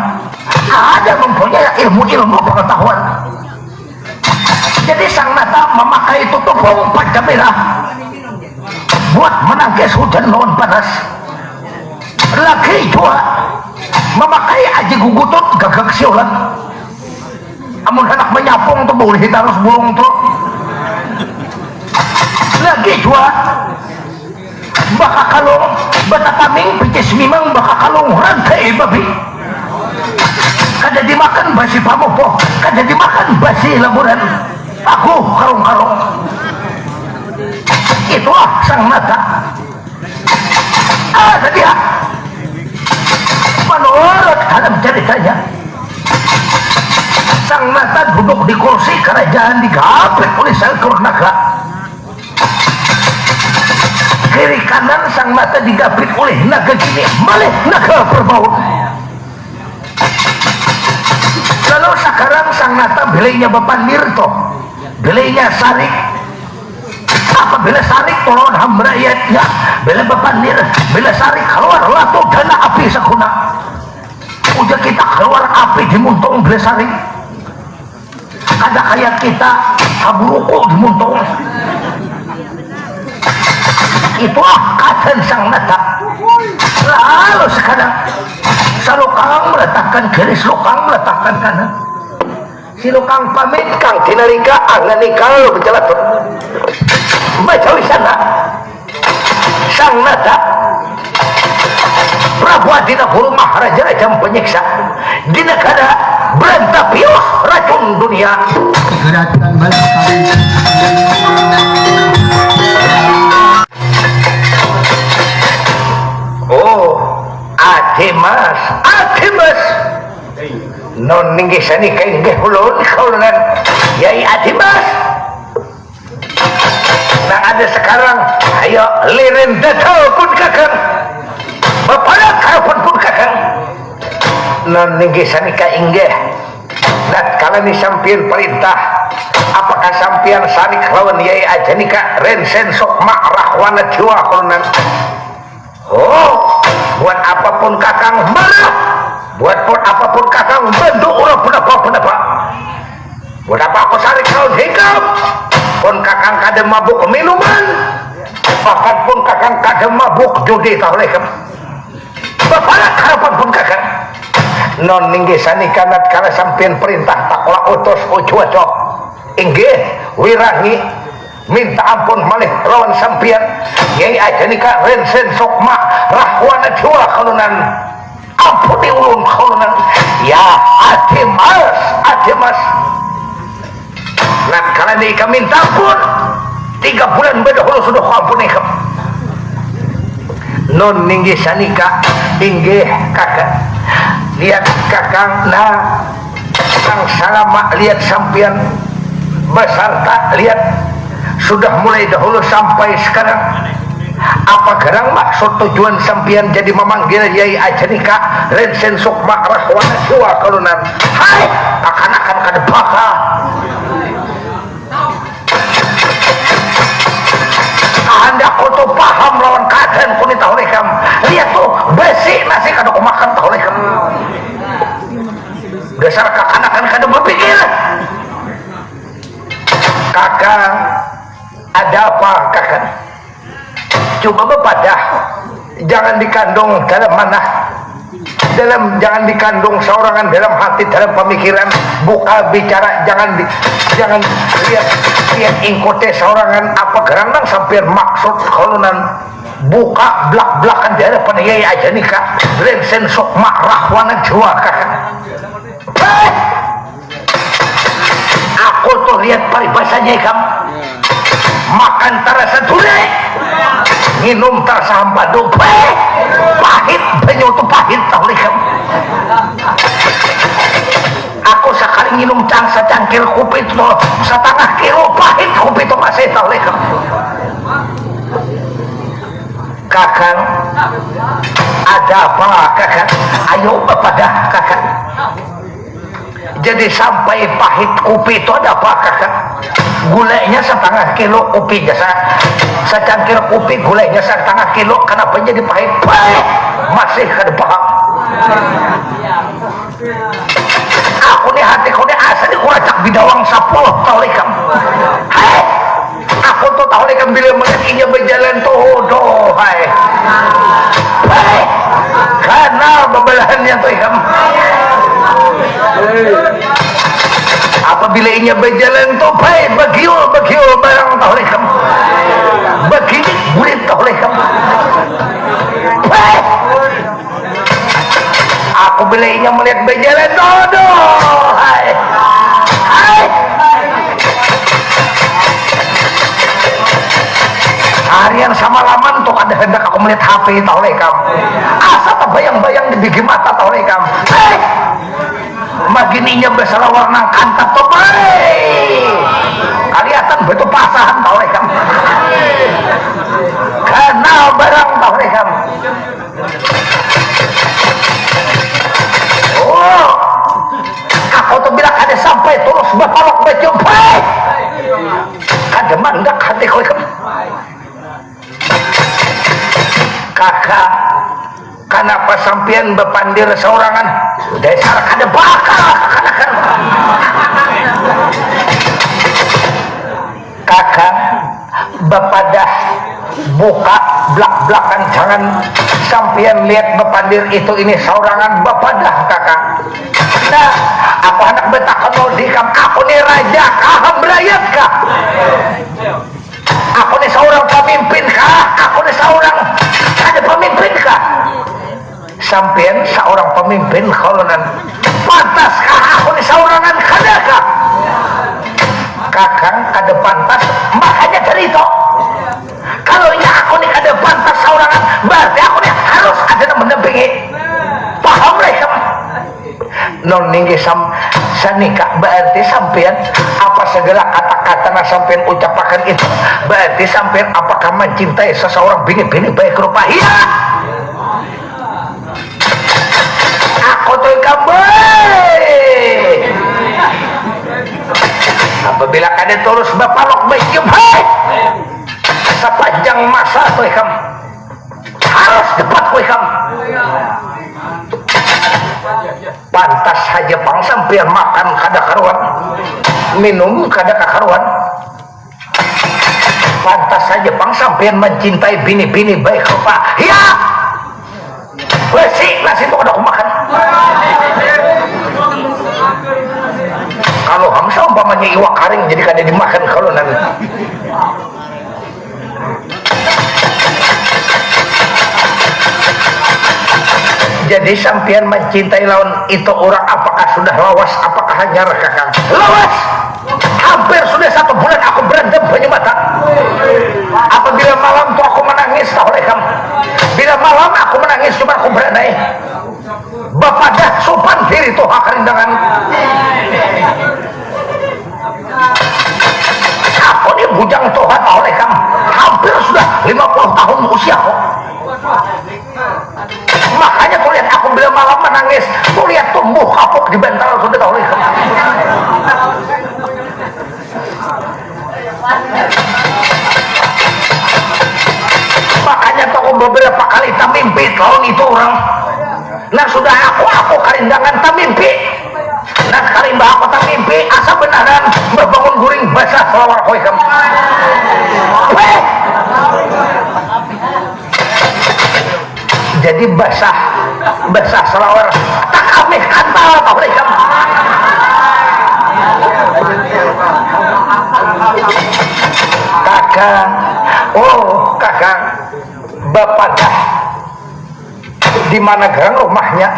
ada mempunyai ilmu-ilmu pengetahuan. Jadi Sang Nata memakai tutup paca merah buat menangkis hujan lawan panas. Lagi juga memakai aji gugutut gagak siolan. Amun anak menyapung tuh boleh harus bulung tuh. Lagi juga baka kalung bata kaming picis mimang baka kalung rantai babi. Kada dimakan basi pamopo, kada dimakan basi laburan. Aku karung-karung. Itulah Sang Nata. Ada dia. Menurut dalam ceritanya Sang Nata duduk di kursi kerajaan digapit oleh Sang Kurnaka. kiri kanan sang mata digapit oleh naga gini malih naga berbau. Lalu sekarang sang nata belainya Bapak Nirto, belainya Sarik. Apabila Sarik tolong hamraiyatnya, bila Bapak Nir, bila Sarik keluar latu dana api sakuna. Udah kita keluar api dimuntung bila Sarik. Ada kayak kita haburuku dimuntung. Itulah katan sang nata. Lalu sekarang salukang meletakkan kiri, salukang meletakkan kanan. Silukang pamit kang tinarika angan nikah lo berjalatur baca wisana sang nata Prabu Adina Guru Maharaja Raja Penyiksa di negara Berantapius racun dunia. Gerakan balik kali. Oh, Adimas, Adimas. Non ninggi sani kain gehulun kaulan Yai Adimas. Nah ada sekarang, ayo lirin datau pun kakang, bapak karpun pun kakang. Non ninggi sani kain geh. Nat kalani sampian perintah, apakah sampian Sarik lawan Yai Ajanika Rensen Sokma Rahwana Jiwa kaulan. Oh, buat apapun kakang marah, buat apapun kakang bantu orang penapa. Buat apa aku Sarik lawan hikam, pun kakang kadang mabuk minuman, bahkan pun kakang kadang mabuk judi tahulekem. Bapak harapan pun kakang. Non ninggi sani kanat karena sampian perintah taklah utus ucuacok inggih wirangi minta ampun malih lawan sampian Yai Ajanika Rensen Sokma Rahwana Jiwa kalunan ampuni ulun kalunan ya Adimas nak kalian ika minta ampun 3 bulan bedahulu sudah ampuni kam non ninggi sanika inggih kakak lihat kakang nah sang salama lihat sampian beserta lihat sudah mulai dahulu sampai sekarang apa gerang maksud tujuan sampian jadi memanggil Yai Ajanika Rensen Sukma Rahwana Jiwa kalunan hai akan kadebaka anda kutu paham lawan keadaan kuni tahulekam lihat tuh besi nasi kadok makan tahulekam dasar kakanakan kadang berpikir kakang ada apa kakang coba bepadah jangan dikandung dalam mana jangan dikandung seorangan dalam hati dalam pemikiran buka bicara jangan lihat ingkote seorangan apa gerangan sampai maksud kalunan buka belak-belakan di hadapan Yai Ajanika Rensen Sokma Rahwana Jiwa kakang aku tuh lihat paribasanya kamu makan terasa dure minum terasa hambadu pahit banyu itu pahit tahu kamu aku sekali minum secangkir kopi itu setengah kilo pahit kopi itu masih tahu kamu kakang ada apa kakang ayo kepada kakang jadi sampai pahit kopi itu ada apa kakak gulanya setengah kilo kopi jasa secangkir kopi gulanya setengah kilo kenapa jadi pahit masih kedepah aku nih hati kau nih asa di kuracak bidawang 10 tahu kamu hai aku tuh tahu kamu bila mengenainya berjalan tuh hai karena pembelahannya tuh kamu apabila inya berjalan tuh baik bagiu barang tahu kamu begini bulit tahu kamu aku bila inya melihat berjalan hai harian sama laman tuh ada hendak aku melihat HP tahu kamu asa tak bayang-bayang di bigi mata tahu kamu magininya besar warna kantap topai kaliatan betul pasahan tau rekam kenal barang tau rekam oh aku tuh bilang ada sampai terus bapalok becumpai ada mandak hati kau rekam kakak kenapa sampian bepandir seorangan dasar kada bakal kakak bepadah buka belak-belakan jangan sampian lihat bepandir itu ini seorangan bepadah kakak nah aku anak betakan mau dikam aku nih raja kaham belayat kah aku nih seorang pemimpin kah aku nih seorang ada pemimpin kah sampean seorang pemimpin kolonan pantaskah aku nih seorangan kadakah kakang kada pantas makanya cerita kalau ya aku nih kada pantas seorangan berarti aku nih harus ada yang mendampingi paham mereka non ninggi sanika berarti sampean apa segala kata-kata na sampean ucapakan itu berarti sampean apakah mencintai seseorang bini-bini baik rupa iya aku tuh kabeh apabila kalian terus bapalok baik baik sepanjang masa tuh kamu harus dapat kamu pantas saja pang sampean makan kada karuan minum kada karuan pantas saja pang sampean mencintai bini-bini baik rupa ya wesi nasi itu kada aku makan kalau hamsa umpamanya iwak karing jadi kada dimakan kalau nanti jadi sampean mencintai lawan itu orang apakah sudah lawas apakah hanya rekakang lawas hampir sudah 1 bulan aku berantem banyak mata apabila malam tuh aku menangis tahu rekam bila malam aku menangis cuma aku beranai bapak dah sopan diri tuh hakarindangan aku ini bujang Tuhan tahu rekam hampir sudah 50 tahun usia kok makanya kau lihat aku bila malam menangis kau lihat tumbuh kapuk di bantal sudah tahu rekam makanya aku beberapa kali tak mimpi tahun itu orang nah sudah aku karindangan tak mimpi nah karimba aku tak mimpi asa benaran berbangun guring basah selawar kau rekam jadi basah selawar tak kami kantal tahu rekam kakak oh kakak bapak dah di mana gerang rumahnya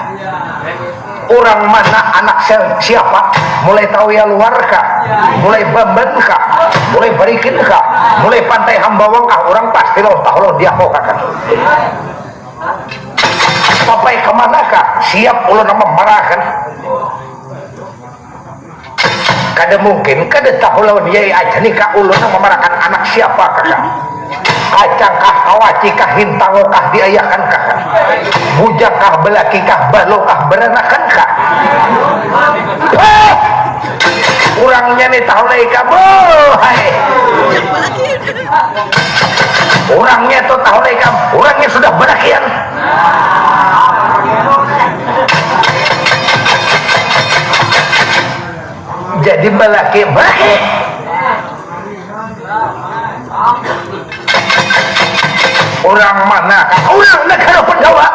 orang mana anak siapa mulai tahu ya luar kah mulai bamban kah mulai berikin kah mulai pantai hambawang kah orang pasti lo tahu lo dia kok kakak sampai kemanakah siap ulo nama marahan kada mungkin kada tahu lawan dia aja nikah ulo nama marahan anak siapa kakak kacangkah kawacikah hintangokah diayakankah bujakah belakikah balokah beranakan kah kurangnya nih tahu lagi kamu hai orangnya tuh tahu lagi kamu orangnya sudah berakian jadi belaki orang mana kan orang negara pendawa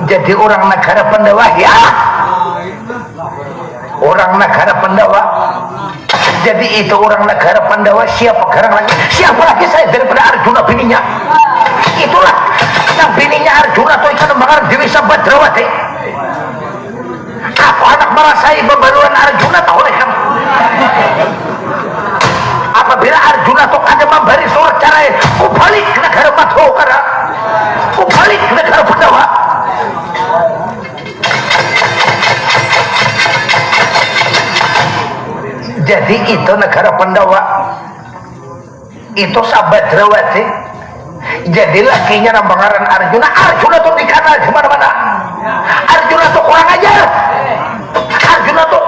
jadi orang negara pendawa ya orang negara pendawa jadi itu orang negara pendawa siapa lagi saya daripada Arjuna bininya itulah yang bininya Arjuna tuh ikan bakar Dewi Sabadrawati aku anak merasai pembaruan Arjuna tahu lekam apabila Arjuna tuh ada memberi surat cara ku balik ke negara Madhokara ku balik ke negara Pandawa Jadi itu negara Pandawa, itu Sabadrawati. Jadi lakinya nambangaran Arjuna. Arjuna tuh dikenal di mana-mana. Arjuna tuh kurang ajar. Arjuna tuh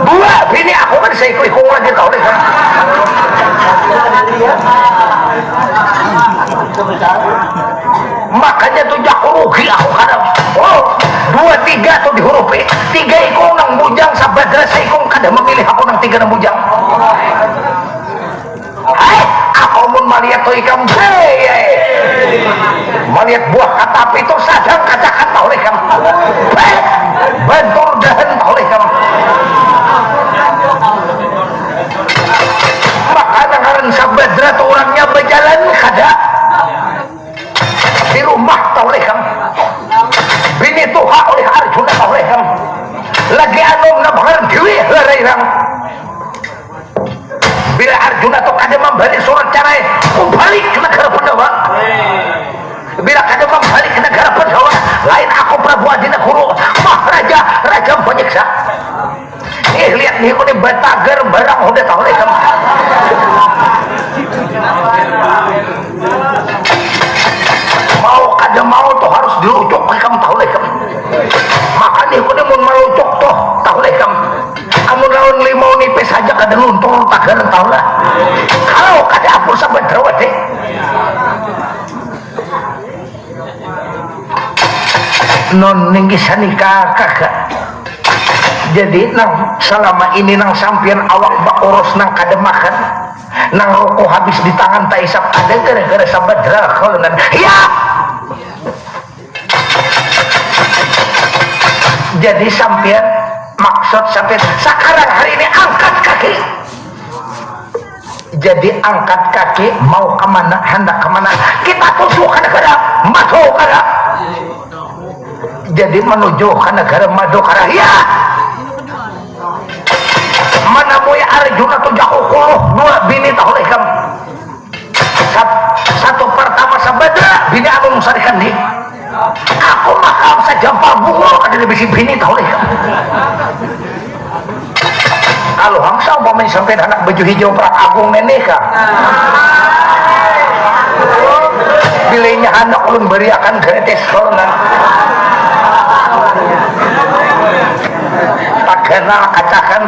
dua bini aku kan saya ikut lagi tahu deh kan. Makanya tuh jago rugi aku kadang. Dua tiga tuh di huruf E. Tiga ikut nang bujang Sabadra saya ikut kadang memilih aku nang tiga nang bujang. Hai, aku mun melihat tuh ikam melihat buah katap itu sadang kata-kata oleh kamu. Bentur dahan oleh kamu. Maka dengaran Sabadra tuh orangnya berjalan kada di rumah tau oleh kamu. Bini tuha oleh Arjuna tau oleh kamu. Lagi anom nabangan dewi larai kamu. Bila Arjuna tuh kada membalik surat carai balik ke negara Pandawa. Bila kada membalik ke negara Pandawa, lain aku Prabu Adina Guru Maharaja Raja Panyiksa. Lihat nih ini batagar barang udah tahu deh kamu. Mau kada mau tuh harus dirujuk kamu tahu deh kamu. Makanya ini mau merujuk tuh tahu deh kamu. Kamu lawan limau nipis saja kada luntur tagar tahu lah. Kalau kada apur sampai terawat deh. Non ninggi sanika kakak. Jadi nang selama ini nang sampian awak bak urus nang kademakan, nang rokok habis di tangan tak isap ada gara-gara Sabadra kaunan. Ya. Jadi sampian maksud sampian sekarang hari ini angkat kaki. Jadi angkat kaki mau kemana hendak kemana kita tuju ke negara Madukara. Jadi menuju ke negara Madukara. Ya. Mana boy Arjuna tuh jauh dua bini tahu leh kamu. Satu pertama Sabadra bini aku musarikan nih. Aku makam saja bungo ada di bisi bini tahu leh kamu. Kalau hangsa umpamanya sampai anak baju hijau Prak Agung neneka. Bilainya anak ulun beriakan gratis korna. Kenal kacakan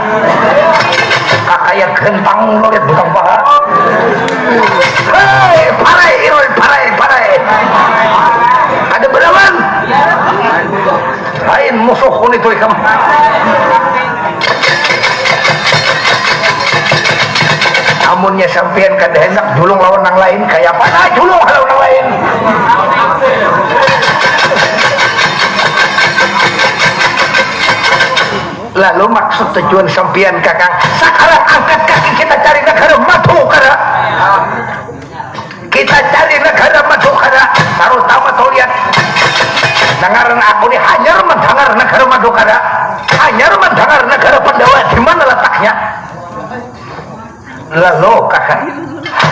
kakaya gentang lo lihat bukan paha. Hei parai iroi parai ada berawan lain musuh kun itu kamu. Amunnya sampean kada hendak julung lawan nang lain kayak apa nah julung lawan nang lain. Lalu maksud tujuan sampian kakang sekarang angkat kaki kita cari negara Madukara. Kita cari negara Madukara. Terutama tuh lihat dengaran aku nih hanya mendengar negara Madukara, hanya mendengar negara Pandawa di mana letaknya. Lalu kakak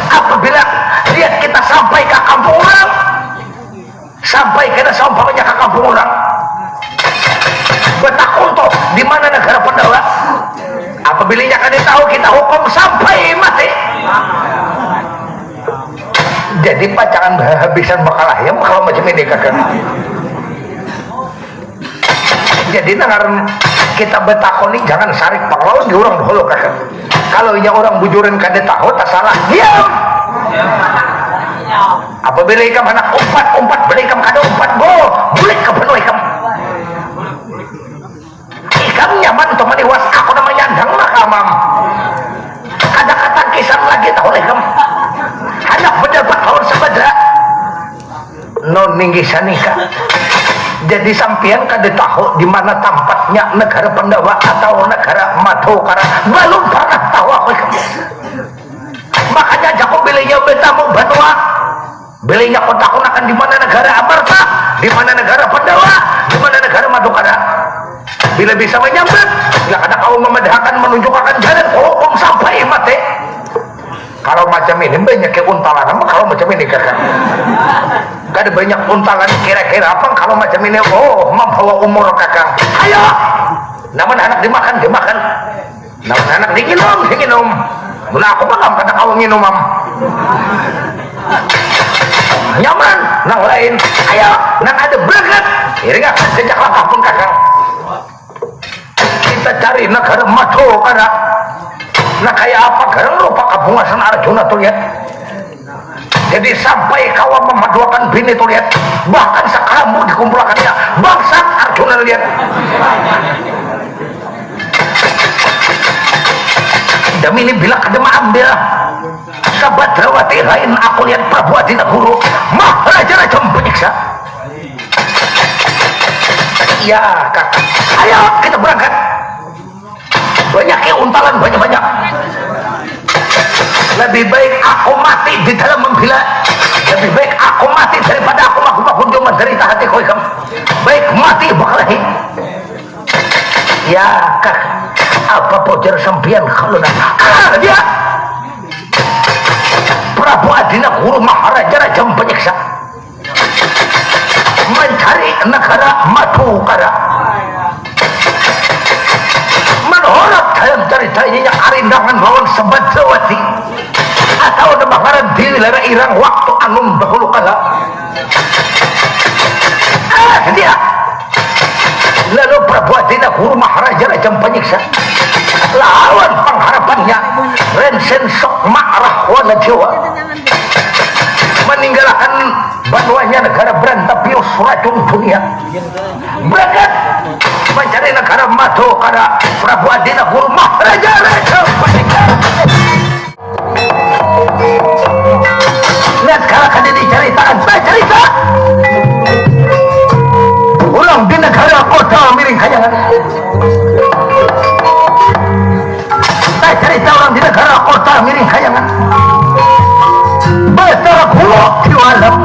apabila lihat kita sampai ke kampung orang, sampai kita sampainya ke kampung orang betakul tuh di mana negara Pandawa. Apabila akan tahu kita hukum sampai mati. Jadi pacangan habisan bakalah ya kalau macam ini kakak. Jadi dengar kita betakul ini jangan sarik panglawan di orang dulu kakak. Kalau nya orang bujuran kada tahu tak salah diam. Apabila ikam anak umpat beli ikam kada umpat go bulik ke penuh ikam. Ikam nyaman untuk meniwas aku namanya andang makamam. Ada kata kisah lagi tahu ikam. Anak berdapat tahun Sabadra. Non ninggi sanika. Jadi sampian kada tahu di mana tempatnya negara Pandawa atau negara Madukara. Belum pernah tahu aku ikam. Makanya jago bilainya bertamu Banua. Bilainya kontak akan di mana negara Amarta, di mana negara Pandawa, di mana negara Madukara. Bila bisa menyambut, bila ada kau memedahkan menunjukkan jalan hukum sampai mati. Kalau macam ini banyak untalan, apa kalau macam ini kakak? Gak ada banyak untalan kira-kira apa kalau macam ini? Oh, membawa umur kakak. Ayo, namun anak dimakan. Nah, anak diginum. Mula aku paham kata kau nginum am. Nyaman, nang lain. Ayo, nang ada berangkat. Iring akan sejak langkah pun kakak. Kita cari negara madu karena nah kayak apa karena lupa kabungasan Arjuna tuh lihat. Jadi sampai kawan memaduakan bini tuh lihat, bahkan sekarang dikumpulkannya bangsa Arjuna lihat. Demi ini bila kadema ambil Kabadrawati lain aku lihat Prabu Adina Guru Maharaja penyiksa. Iya kakak, ayo kita berangkat. Banyaknya untalan banyak-banyak. Lebih baik aku mati di dalam membela. Lebih baik aku mati daripada aku maku cuma derita hati kau ikam. Baik mati bakalahi. Ya kak, apa pojar sempian kalau dia Prabu Adina Guru Maharaja Raja penyiksa mencari negara Madukara, menolak dalam ceritanya Arindangan lawan Sebadrawati atau debakaran diri lara irang waktu anum dahulu kala. Dia lalu Prabu Adina Guru Maharaja Raja penyiksa lawan pengharapannya Rensen Sok Ma'rah Wana Jawa meninggalkan banuanya negara Berantapius racun dunia berangkat mencari negara Madu karena Prabu Adina Guru Maharaja Raja penyiksa. Lihat kalau kan diceritaan cerita ulang di negara kota miring kayangan. Saya cerita ulang di negara kota miring kayangan. Batara Guru Diwalam.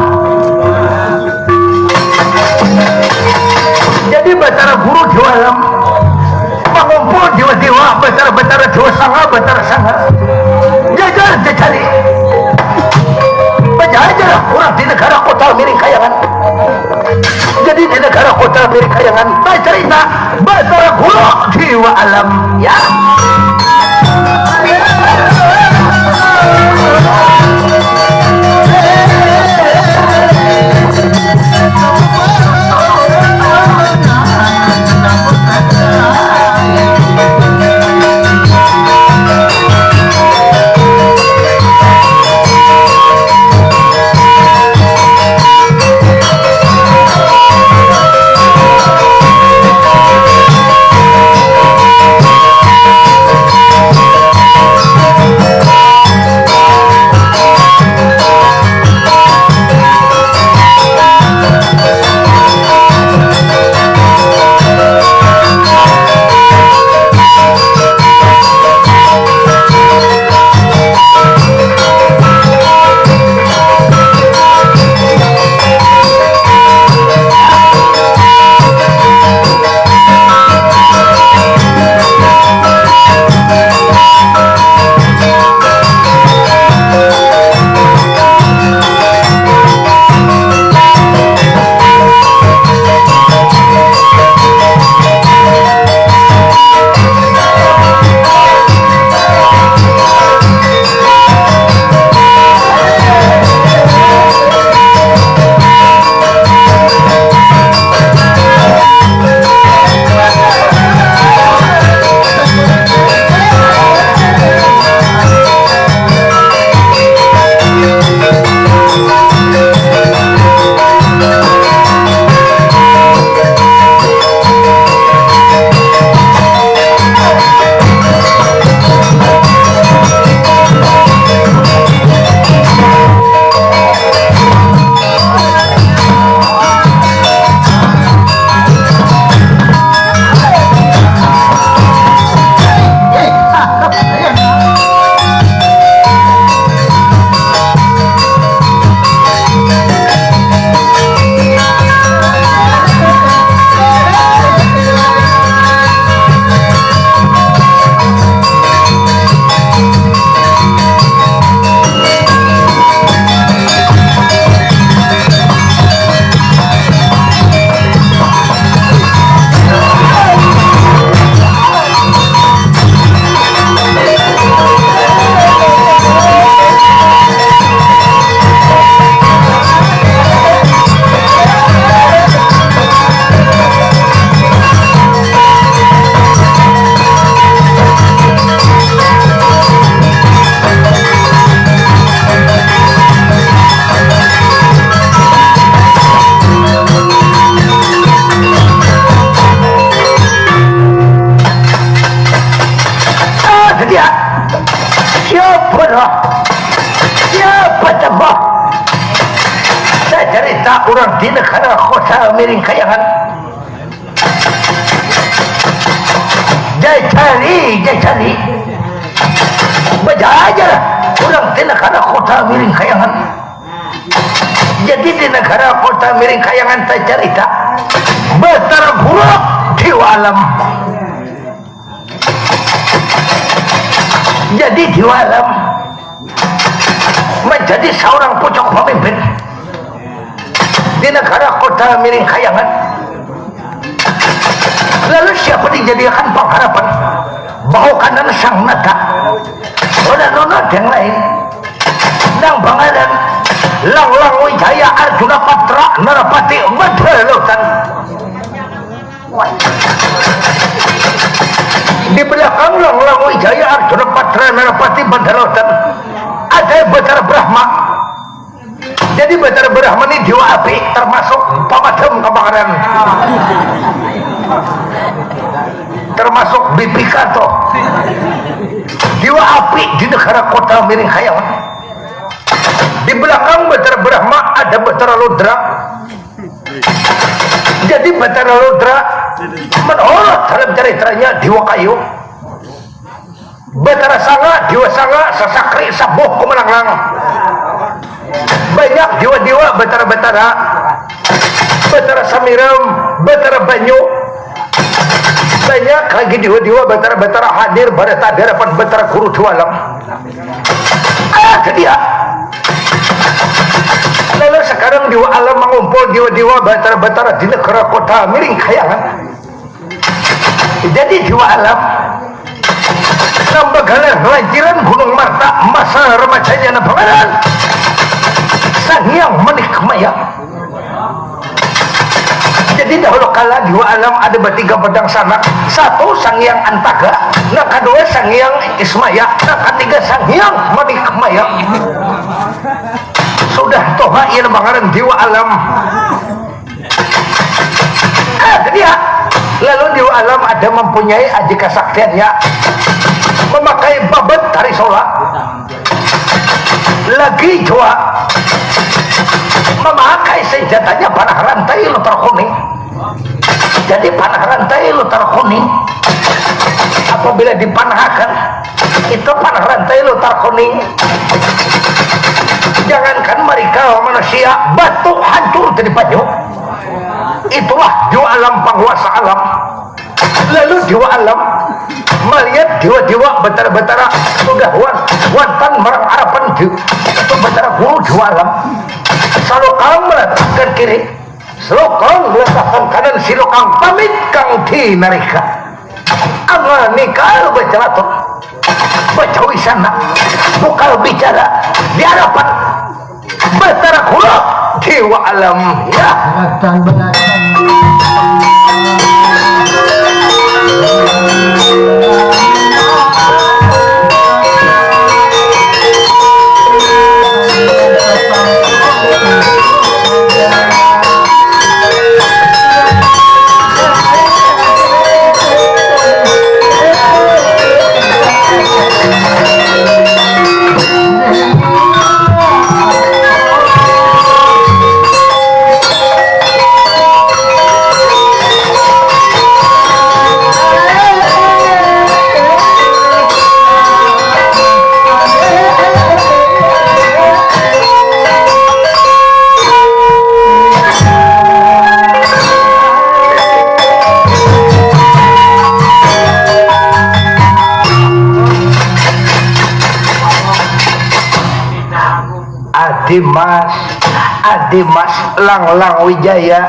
Jadi Batara Guru Diwalam mengumpul dewa-dewa, Batara Dewa Sanga, Batara Sanga. Jajar jajari. Bajajar orang di negara kota miring kayangan. Jadi di negara kota miring kayangan saya cerita Batara Guru Diwalam ya. orang di negara kota miring kayangan jajari baca aja lah orang di negara kota miring kayangan. Jadi di negara kota miring kayangan tak cerita Batara buruk Dewa Alam. Jadi Dewa Alam menjadi seorang pucuk pemimpin di negara kota miring kayangan. Lalu siapa dijadikan pengharapan bahu kanan sang nata dan nona yang lain nang bangalan Lang Wijaya Arjuna Patra Narapati Badhalutan. Di belakang Lang Wijaya Arjuna Patra Narapati Badhalutan ada Batara Brahma. Jadi Batara Brahma ini dewa api termasuk pemadam kebakaran, termasuk Bipikato, dewa api di negara kota miring kayangan. Di belakang Batara Brahma ada Batara Ludra. Jadi Batara Ludra menurut dalam ceritanya dewa kayu. Batara Sanga, dewa Sanga sasakri sabuh kumelanglang. Banyak dewa-dewa Batara-Batara, Batara Samiram, Batara Banyu. Banyak lagi dewa-dewa Batara-Batara hadir pada hadapan Batara Guru Dualam. Dia lalu sekarang Dewa Alam mengumpul dewa-dewa Batara-Batara di negara kota miring kayangan. Jadi Dewa Alam nambagalan lanjiran Gunung Marta masa remajanya nabangaran Sang Hyang Manikmaya. Jadi dahulu kala Dewa Alam ada bertiga pedang sanak. Satu Sang Hyang Antaga, yang kedua Sang Hyang Ismaya, yang ketiga Sang Hyang Manikmaya. Sudah toha ia bangaran Dewa Alam. Dia lalu Dewa Alam ada mempunyai aji kesaktiannya memakai babat tarisola. Lagi jua memakai senjatanya panah rantai lutar kuning. Jadi panah rantai lutar kuning apabila dipanahkan itu panah rantai lutar kuning, jangankan mereka manusia batu hancur dari banyu. Itulah Dewa Alam penguasa alam. Lalu Dewa Alam melihat dewa-dewa Batara-Batara sudah wantan marang harapan itu Batara Guru Dewa Alam. Salokang meletakkan kiri, Salokang meletakkan kanan, Silokang pamit kang di narika. Angani kalau bercelatur baca wisana bukal bicara di hadapan Batara Guru Dewa Alam. Ya Adimas Lang Wijaya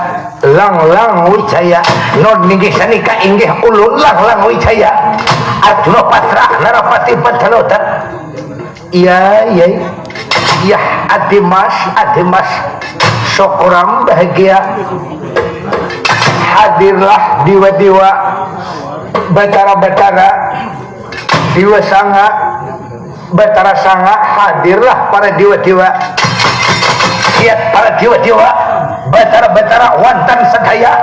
non ninggih sanika inggih ulun Lang Wijaya Arjuna Patra Narapati Badhalutan. Iya Adimas syukuram bahagia hadirlah dewa-dewa Batara-Batara, Dewa Sanga Batara Sanga, hadirlah para dewa-dewa. Lihat para dewa-dewa Batara-Batara wantan sedaya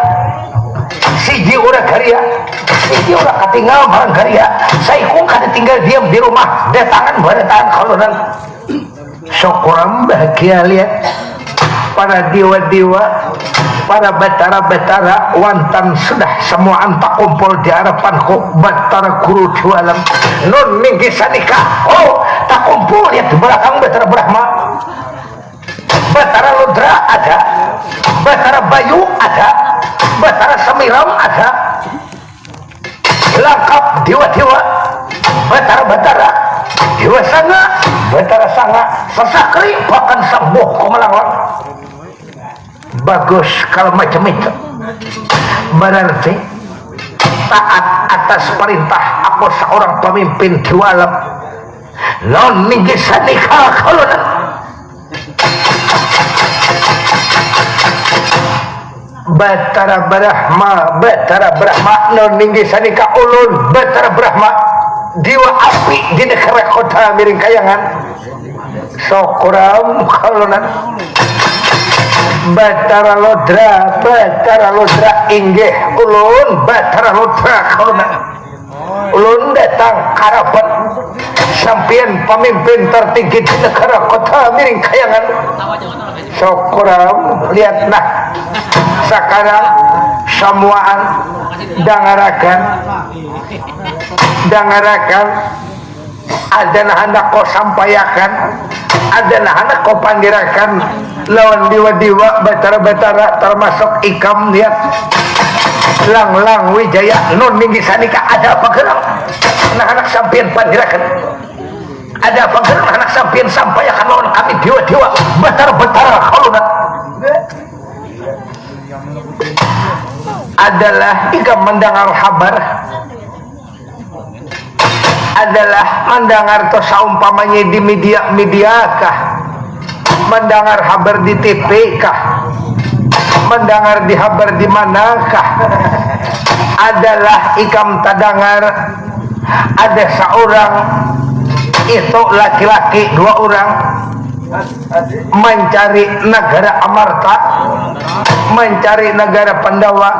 siji ura karya, siji ura ketinggal marang karya. Saikung kada tinggal diam di rumah datangan barataan kalunan. Syukuram bahagia lihat para dewa-dewa, para betara-betara wantan sudah semua anta kumpul di hadapanku betara guru jualan nun ninggi sanika tak kumpul lihat di belakang betara Brahma, betara Ludra ada, betara Bayu ada, betara Semiram ada, lengkap dewa-dewa, betara-betara dewa sanga, betara sanga sesakri bahkan sembuh kumelawan. Bagus kalau macam itu, berarti taat atas perintah aku seorang pemimpin di alam non ninggi sanika kalonan betara Brahma non ninggi sanika ulun betara Brahma diwa api di negara kota miring kayangan sokuram kalonan Batara Lodra inggih ulun Batara Lodra kalonan ulun datang karapan sampian pemimpin tertinggi di negara kota miring kayangan sokuram lihat nah sekarang semuaan dangarakan ada anak kau sampaikan, ada anak kau panggirakan lawan dewa-dewa betara-betara termasuk ikam lihat lang wijaya nun ninggi sanika ada apa gerak anak-anak sampian panggirakan, ada apa gerak anak sampian sampaikan lawan kami dewa-dewa betara-betara khalunat adalah ikam mendengar kabar adalah mendengar to saumpamanya di media kah, mendengar kabar di TV kah, mendengar di kabar di manakah, adalah ikam tadangar ada seorang itu laki-laki dua orang mencari negara Amarta, mencari negara Pandawa,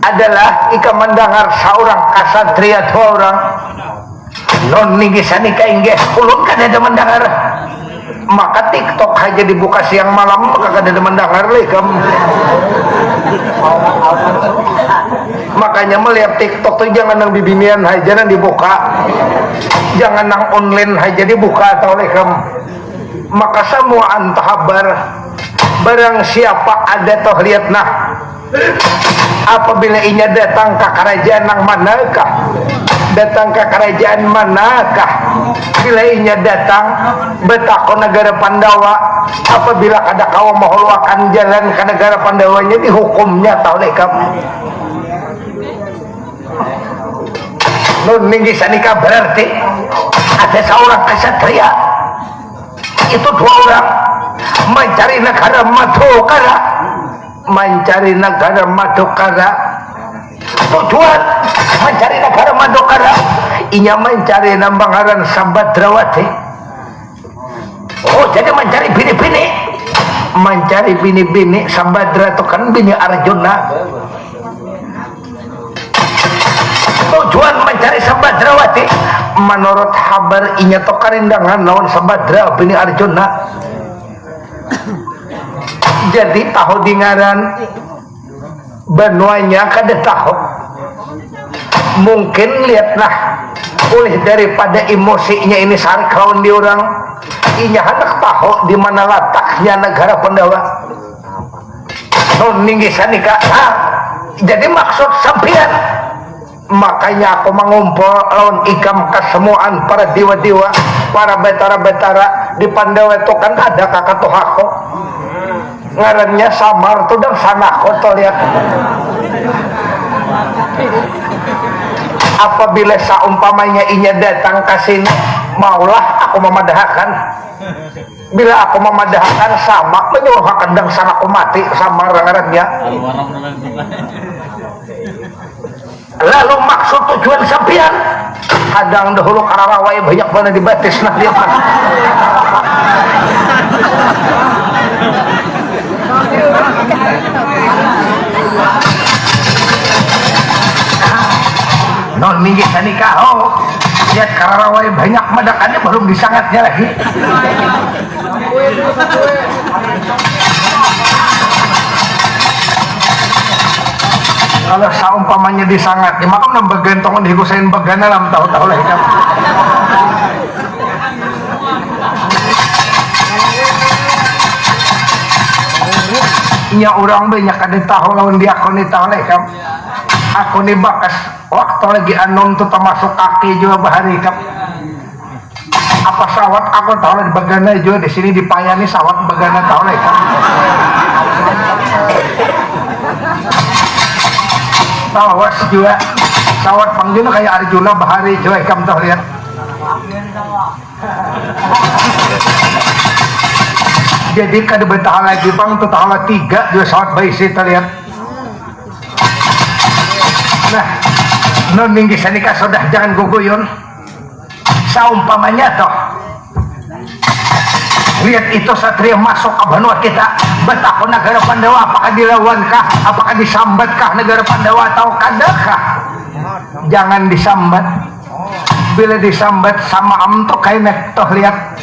adalah ika mendengar seorang kasatria dua orang non ninggi sanika inggih ulun kan ada mendengar maka TikTok aja dibuka siang malam maka kan ada mendengar lekam makanya melihat TikTok tuh jangan nang bibinian aja nang dibuka, jangan nang online aja dibuka atau lekam maka semua antahabar barang siapa ada toh lihat nah apabila inya datang ke kerajaan nang manakah, datang ke kerajaan manakah, bila inya datang betako negara Pandawa, apabila ada kau menghuluakan jalan ke negara Pandawanya dihukumnya tahu lekam nun ninggi sanika berarti ada seorang kesatria itu dua orang mencari negara Madukara, mencari negara Madukara, tujuan mencari negara Madukara inya mencari nambangaran Sabadrawati. Oh jadi mencari bini-bini, mencari bini-bini Sabadra itu kan bini Arjuna. Tujuan mencari Sabadrawati menurut kabar inya to karindangan naon Sabadra bini Arjuna. Jadi tahu dengaran benuanya kada tahu mungkin lihatlah oleh daripada emosinya ini sarik lawan di orang inya hendak tahu di mana letaknya negara Pandawa non ninggi sanika jadi maksud sampian makanya aku mengumpul lawan ikam kesemuaan para dewa-dewa para betara-betara di Pandawa itu kan ada kakak tuh aku ngarannya samar tuh dan sana koto lihat apabila saumpamanya inya datang ke sini maulah aku memadahkan bila aku memadahkan sama menyuruhkan dan sana aku mati samar ngarannya lalu maksud tujuan sampian kadang dahulu kararawai banyak mana dibatis nah lihat non minggi sanika lihat kararawai banyak madakannya belum disangatnya lagi Kalau saumpamanya disangat ya maka nambah digusain bagana lam tahu-tahu lah hikam nya orang banyak ada tahu lawan dia aku nih tahu lah hikam aku nih bakas waktu lagi anon tuh termasuk kaki juga bahari hikam apa sawat aku tahu lah di bagana juga di sini dipayani sawat bagana tahu lah hikam tawas juga sawat panggilnya kayak Arjuna bahari coba kamu tahu lihat jadi kada betah lagi bang tuh tahu 3 juga sawat bayi sih terlihat nah non minggi sanika sudah jangan guguyun saumpamanya toh lihat itu satria masuk ke benua kita betah ke negara Pandawa apakah dilawankah apakah disambatkah negara Pandawa atau kadakah jangan disambat bila disambat sama amto kayak toh lihat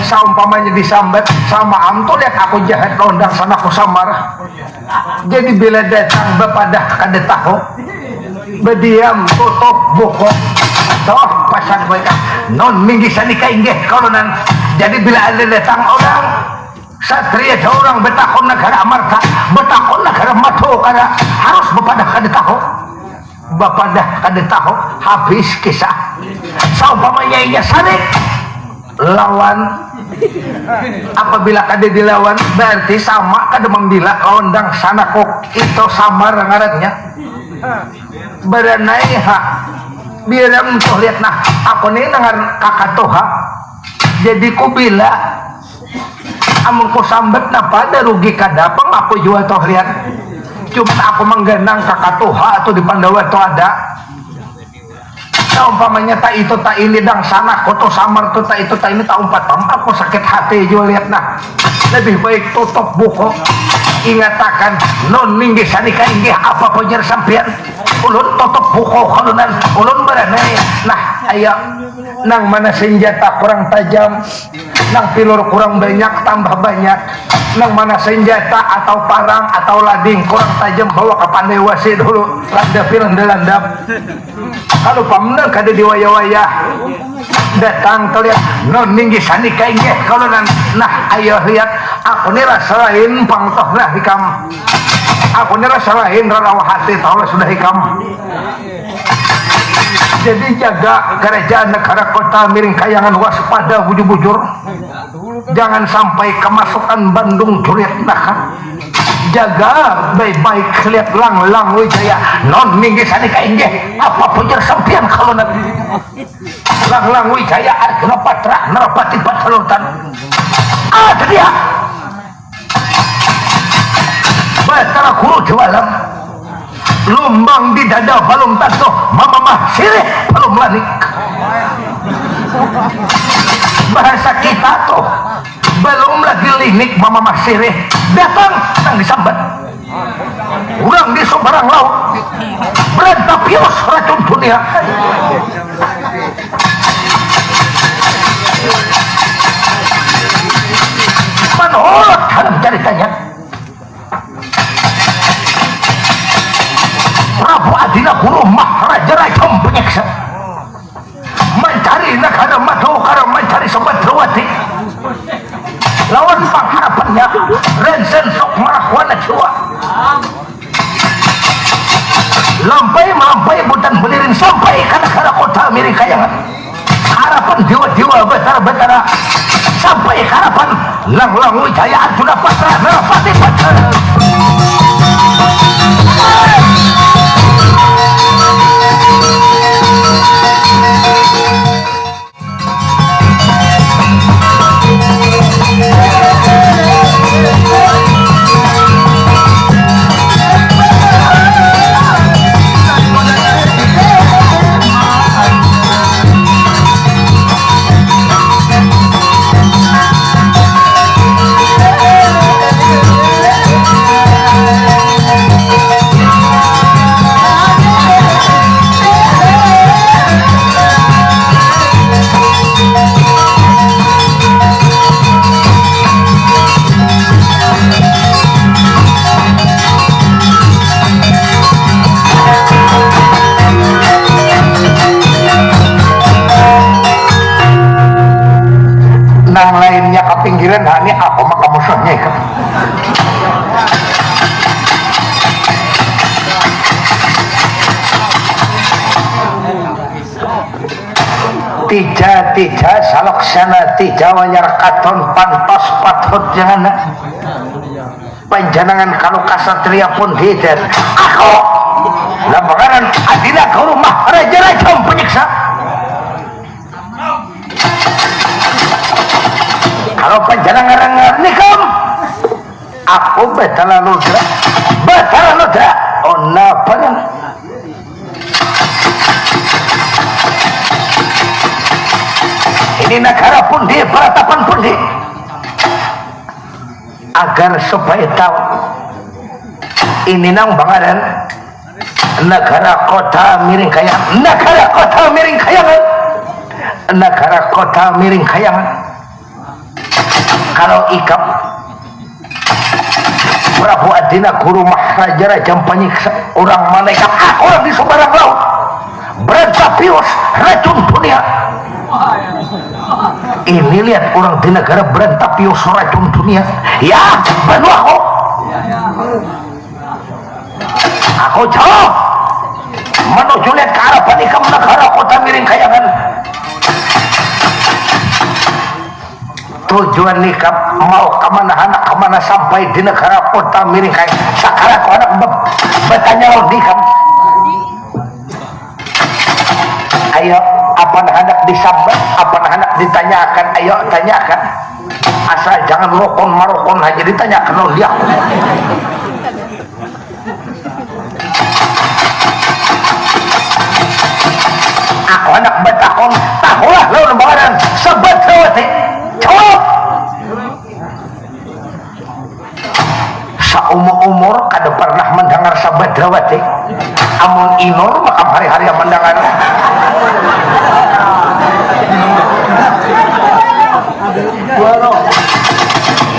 saumpamanya disambat sama amto lihat aku jahat londang sana aku samar jadi bila datang bepadah kada tahu berdiam tutup buku toh pasal mereka non minggi sanika inggih kalau nan jadi bila ada datang orang satria orang betakon negara amarta betakon negara matu karena harus bepadah kada tahu bepadah kada tahu habis kisah saumpamanya ia sanik lawan apabila kada dilawan berarti sama kada membila ondang sana kok itu samar ngarannya beranai ha biar untuk lihat nah aku nih dengan kakak toha jadi ku bila amung ku sambat na pada rugi kadapang aku juga toh lihat cuma aku menggenang kakak toha atau di Pandawa itu ada nah umpamanya tak itu tak ini dang sana koto samar tuh tak itu tak ini tak umpat aku sakit hati juga lihat nah lebih baik tutup buku ingatakan non minggi sanika inggih apa punya sampian ulun tutup buku kalunan ulun beranai nah ayo nang mana senjata kurang tajam nang pilur kurang banyak tambah banyak nang mana senjata atau parang atau lading kurang tajam bawa ke pandai wasi dulu landap kalau pamna kada diwaya-waya datang terlihat non minggi sanika inggih kalau nah ayo lihat aku nih rasa lain pangtoh lah hikam aku nih rasa lain rawa hati tahu sudah hikam jadi jaga kerajaan negara kota miring kayangan waspada bujur-bujur jangan sampai kemasukan Bandung curiat nakal jaga baik-baik lihat lang-lang wijaya non minggi sanika inggih apa pujar sampian kalau nanti lang-lang wijaya argana patra nerapati patsalutan ada dia batara guru jualan lumbang di dada balung tanto mama mah sirih belum lanik bahasa kita tuh belum lagi linik mama mah sirih datang disambat urang di seberang laut berantapius racun dunia menolak dalam ceritanya Prabu Adina Guru Maharaja Rajam Penyeksa mencari negara Madukara mencari Sobatrawati lawan pengharapannya Rensen Sok Marahwana Jawa lampai budan belirin sampai ke negara kota miring kayangan harapan jiwa-jiwa betara-betara sampai ke harapan lang-lang wijaya Arjuna Patra Nerapati Patra tija saloksana tija wanyar katon pantos patut jangan panjanangan kalau kasatria pun hidat aku lambangan adina ke rumah raja-raja penyiksa kalau panjanangan nikam aku betala nudra ona panang ini negara pun di peratapan pun di agar supaya tahu ini nang bangaran negara kota miring kayangan kalau ikap Prabu Adina guru maharaja penyiksa orang mana ikap orang di sebarang laut berantapius racun dunia ini lihat orang di negara berantapius racun dunia ya banu aku jauh menuju lihat ke arah panikam negara kota miring kayangan tujuan nikah mau kemana anak kemana sampai di negara kota miring kayak sekarang aku anak bertanya nikah ayo apa hendak disambat apa hendak ditanyakan ayo tanyakan asal jangan rokon marokon aja ditanyakan oleh dia aku anak betakon tahulah lawan badan sebet lewati cowok saumur kada pernah mendengar sabadrawati amun inor makam hari-hari yang mendengar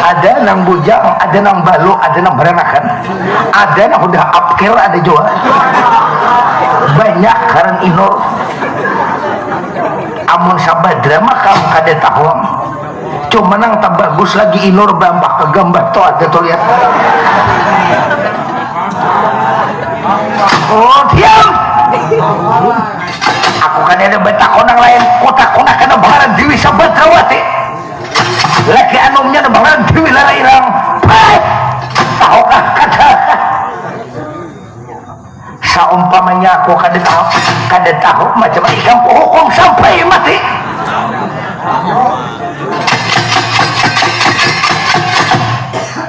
ada nang bujang ada nang balu ada nang berenakan ada nang udah upkill ada juga banyak karang inor amun sabadra makam kada tahu cuma nang tak bagus lagi inor bambak ke gambar tuh ada tuh lihat oh diam aku kan ada betakonang lain kota-kota kena baharan Dewi Sabadrawati lagi anumnya ada baharan Dewi Lalairang baik tahukah kada saumpamanya aku kada tahu macam ikan hukum sampai mati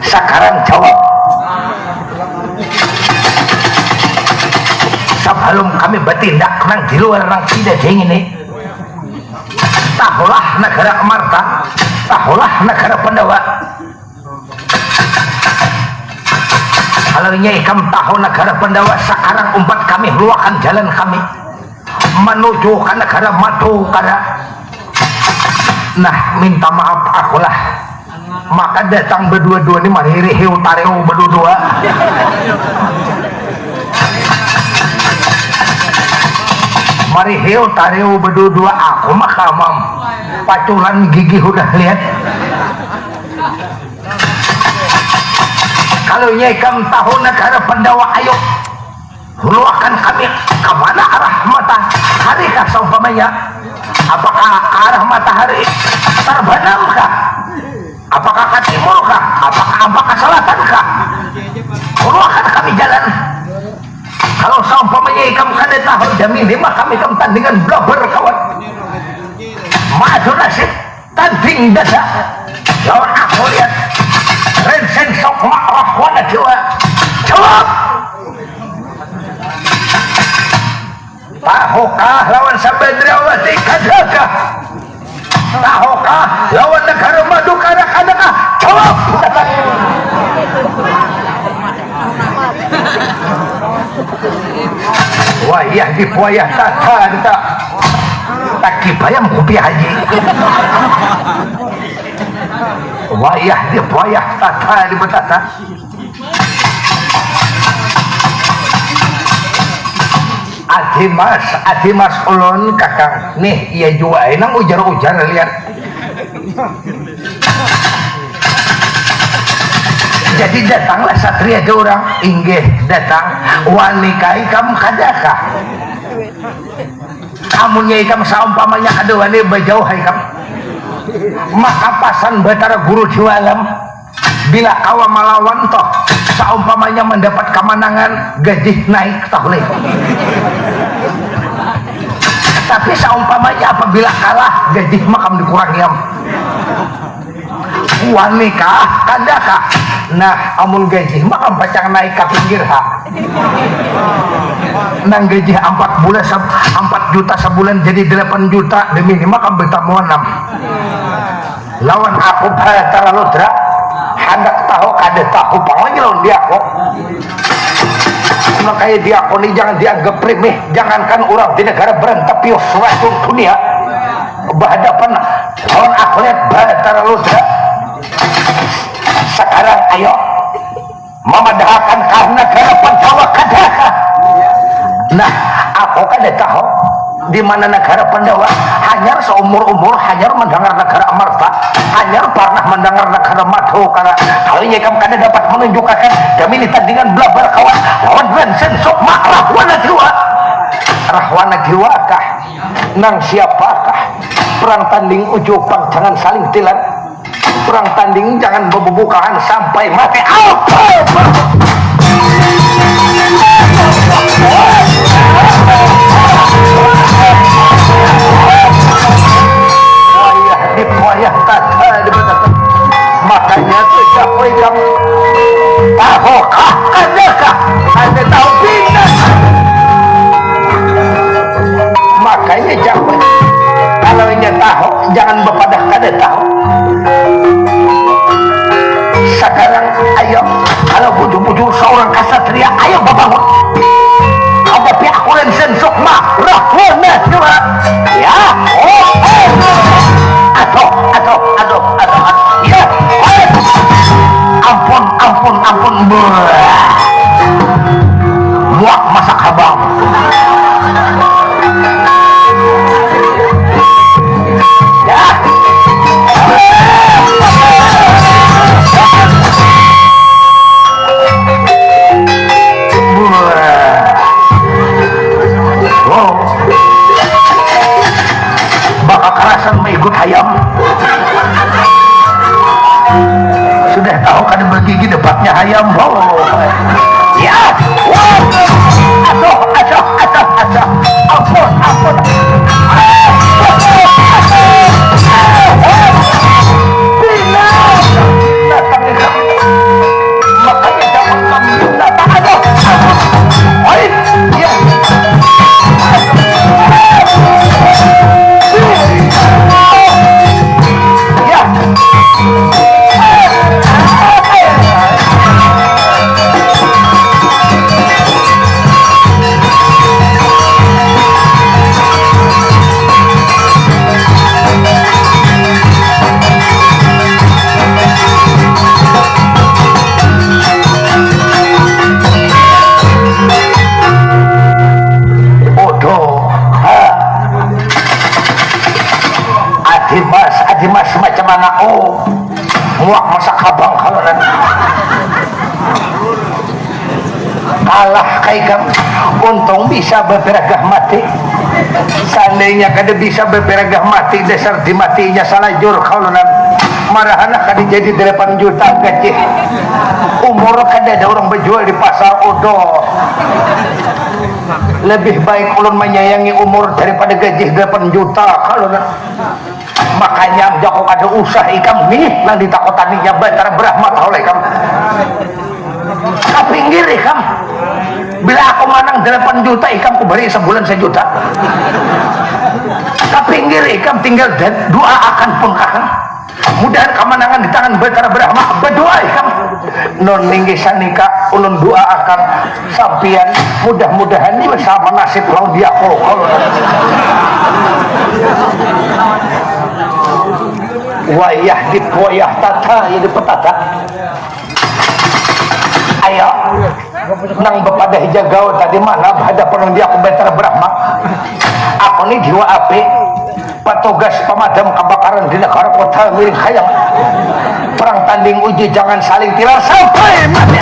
sekarang jawab sebelum kami bertindak nang di luar nang tidak ini tahulah negara Amarta tahulah negara Pandawa kalau nyekam tahu negara Pandawa sekarang umat kami luakan jalan kami menuju ke negara Matu kada nah minta maaf akulah maka datang berdua-dua ini mariri hiu tareu berdua-dua mari hiu tareu berdua-dua aku makamam paculan gigi udah lihat kalau nyekam tahu negara Pandawa ayo luakan kami kemana arah matahari kah saumpamanya apakah arah matahari terbenamkah apakah ke timur kah apakah ke selatan kah luakan kami jalan kalau saumpamanya ikam kada tahu jamin lima kami ikam tandingan blogger kawan maju nasib tanding dada lawan aku lihat rensen sok makrah wana jiwa jawab tahukah lawan Sabadrawati kadakah tahukah lawan negara Madu kadakah jawab wayah di wayah tata tak kibayam kupi haji wayah di wayah tata di betata Adimas ulun kakang nih iya juga nang ujar-ujar lihat jadi datanglah satria ke orang inggih datang wanikai kamu kadakah amunnya ikam saumpamanya aduane bejauh ikam maka pasan batara guru jualam bila kawa malawan toh saumpamanya mendapat kemenangan gaji naik tahun ini tapi saumpamanya apabila kalah gaji makam dikurangi wanikah kadakah nah amun gaji makam pacang naik ke pinggir ha nang gaji 4 bulan 4 juta sebulan jadi 8 juta demi makam bertamu 6 lawan aku batara ludra hendak tahu kada tahu panganya lawan dia kok makanya dia aku nih jangan dianggap remeh jangankan orang di negara berantap pios suatu dunia berhadapan lawan aku lihat batara ludra sekarang ayo memadahkan karena negara Pandawa kadaka nah aku kada tahu di mana negara Pandawa hanya seumur-umur hanya mendengar negara Amarta hanya pernah mendengar negara Madhu karena kalau ia kamu kada dapat menunjukkan demi tandingan belabar kawan lawan Bensen Sukma Rahwana Jiwa kah nang siapakah perang tanding ujupang jangan saling tilan perang tanding jangan bebubukaan sampai mati wayah tata makanya tuh siapa kamu tahukah adakah ada tahu pindah makanya jangan kalau ini tahu jangan berpadah kada tahu sekarang ayo kalau bujur-bujur seorang kasatria ayo berbangun hadapi aku Lensen Sukma Rahwana Jiwa ya aduh ya ampun muak masak abang ya bakal kerasan mengikut ayam sudah tahu kan bergigi debatnya ayam ya ampun makanya jangan kami Dimas macam mana muak masak abang kalau kalah kayak untung bisa berperagah mati seandainya kada bisa berperagah mati dasar dimatinya salah jur kalau marahan kada jadi 8 juta gaji umur kada ada orang berjual di pasar odo lebih baik ulun menyayangi umur daripada gaji 8 juta kalau makanya joko ada usah ikam nih nang ditakutaninya batara berahmat oleh kamu kapinggir ikam bila aku manang 8 juta ikam ku beri sebulan 1 juta kapinggir ikam tinggal doa akan pun kakang mudahan kemenangan di tangan batara berahmat berdoa ikam non ninggi sanika ulun doa akan sampian mudah-mudahan bersama nasib lawan dia kalau wayah tata ya di petata ayo nang bepada hijagau tadi mana hadapan dia aku betara berahmat aku nih jiwa api petugas pemadam kebakaran di negara kota miring khayam perang tanding uji jangan saling tilang sampai mati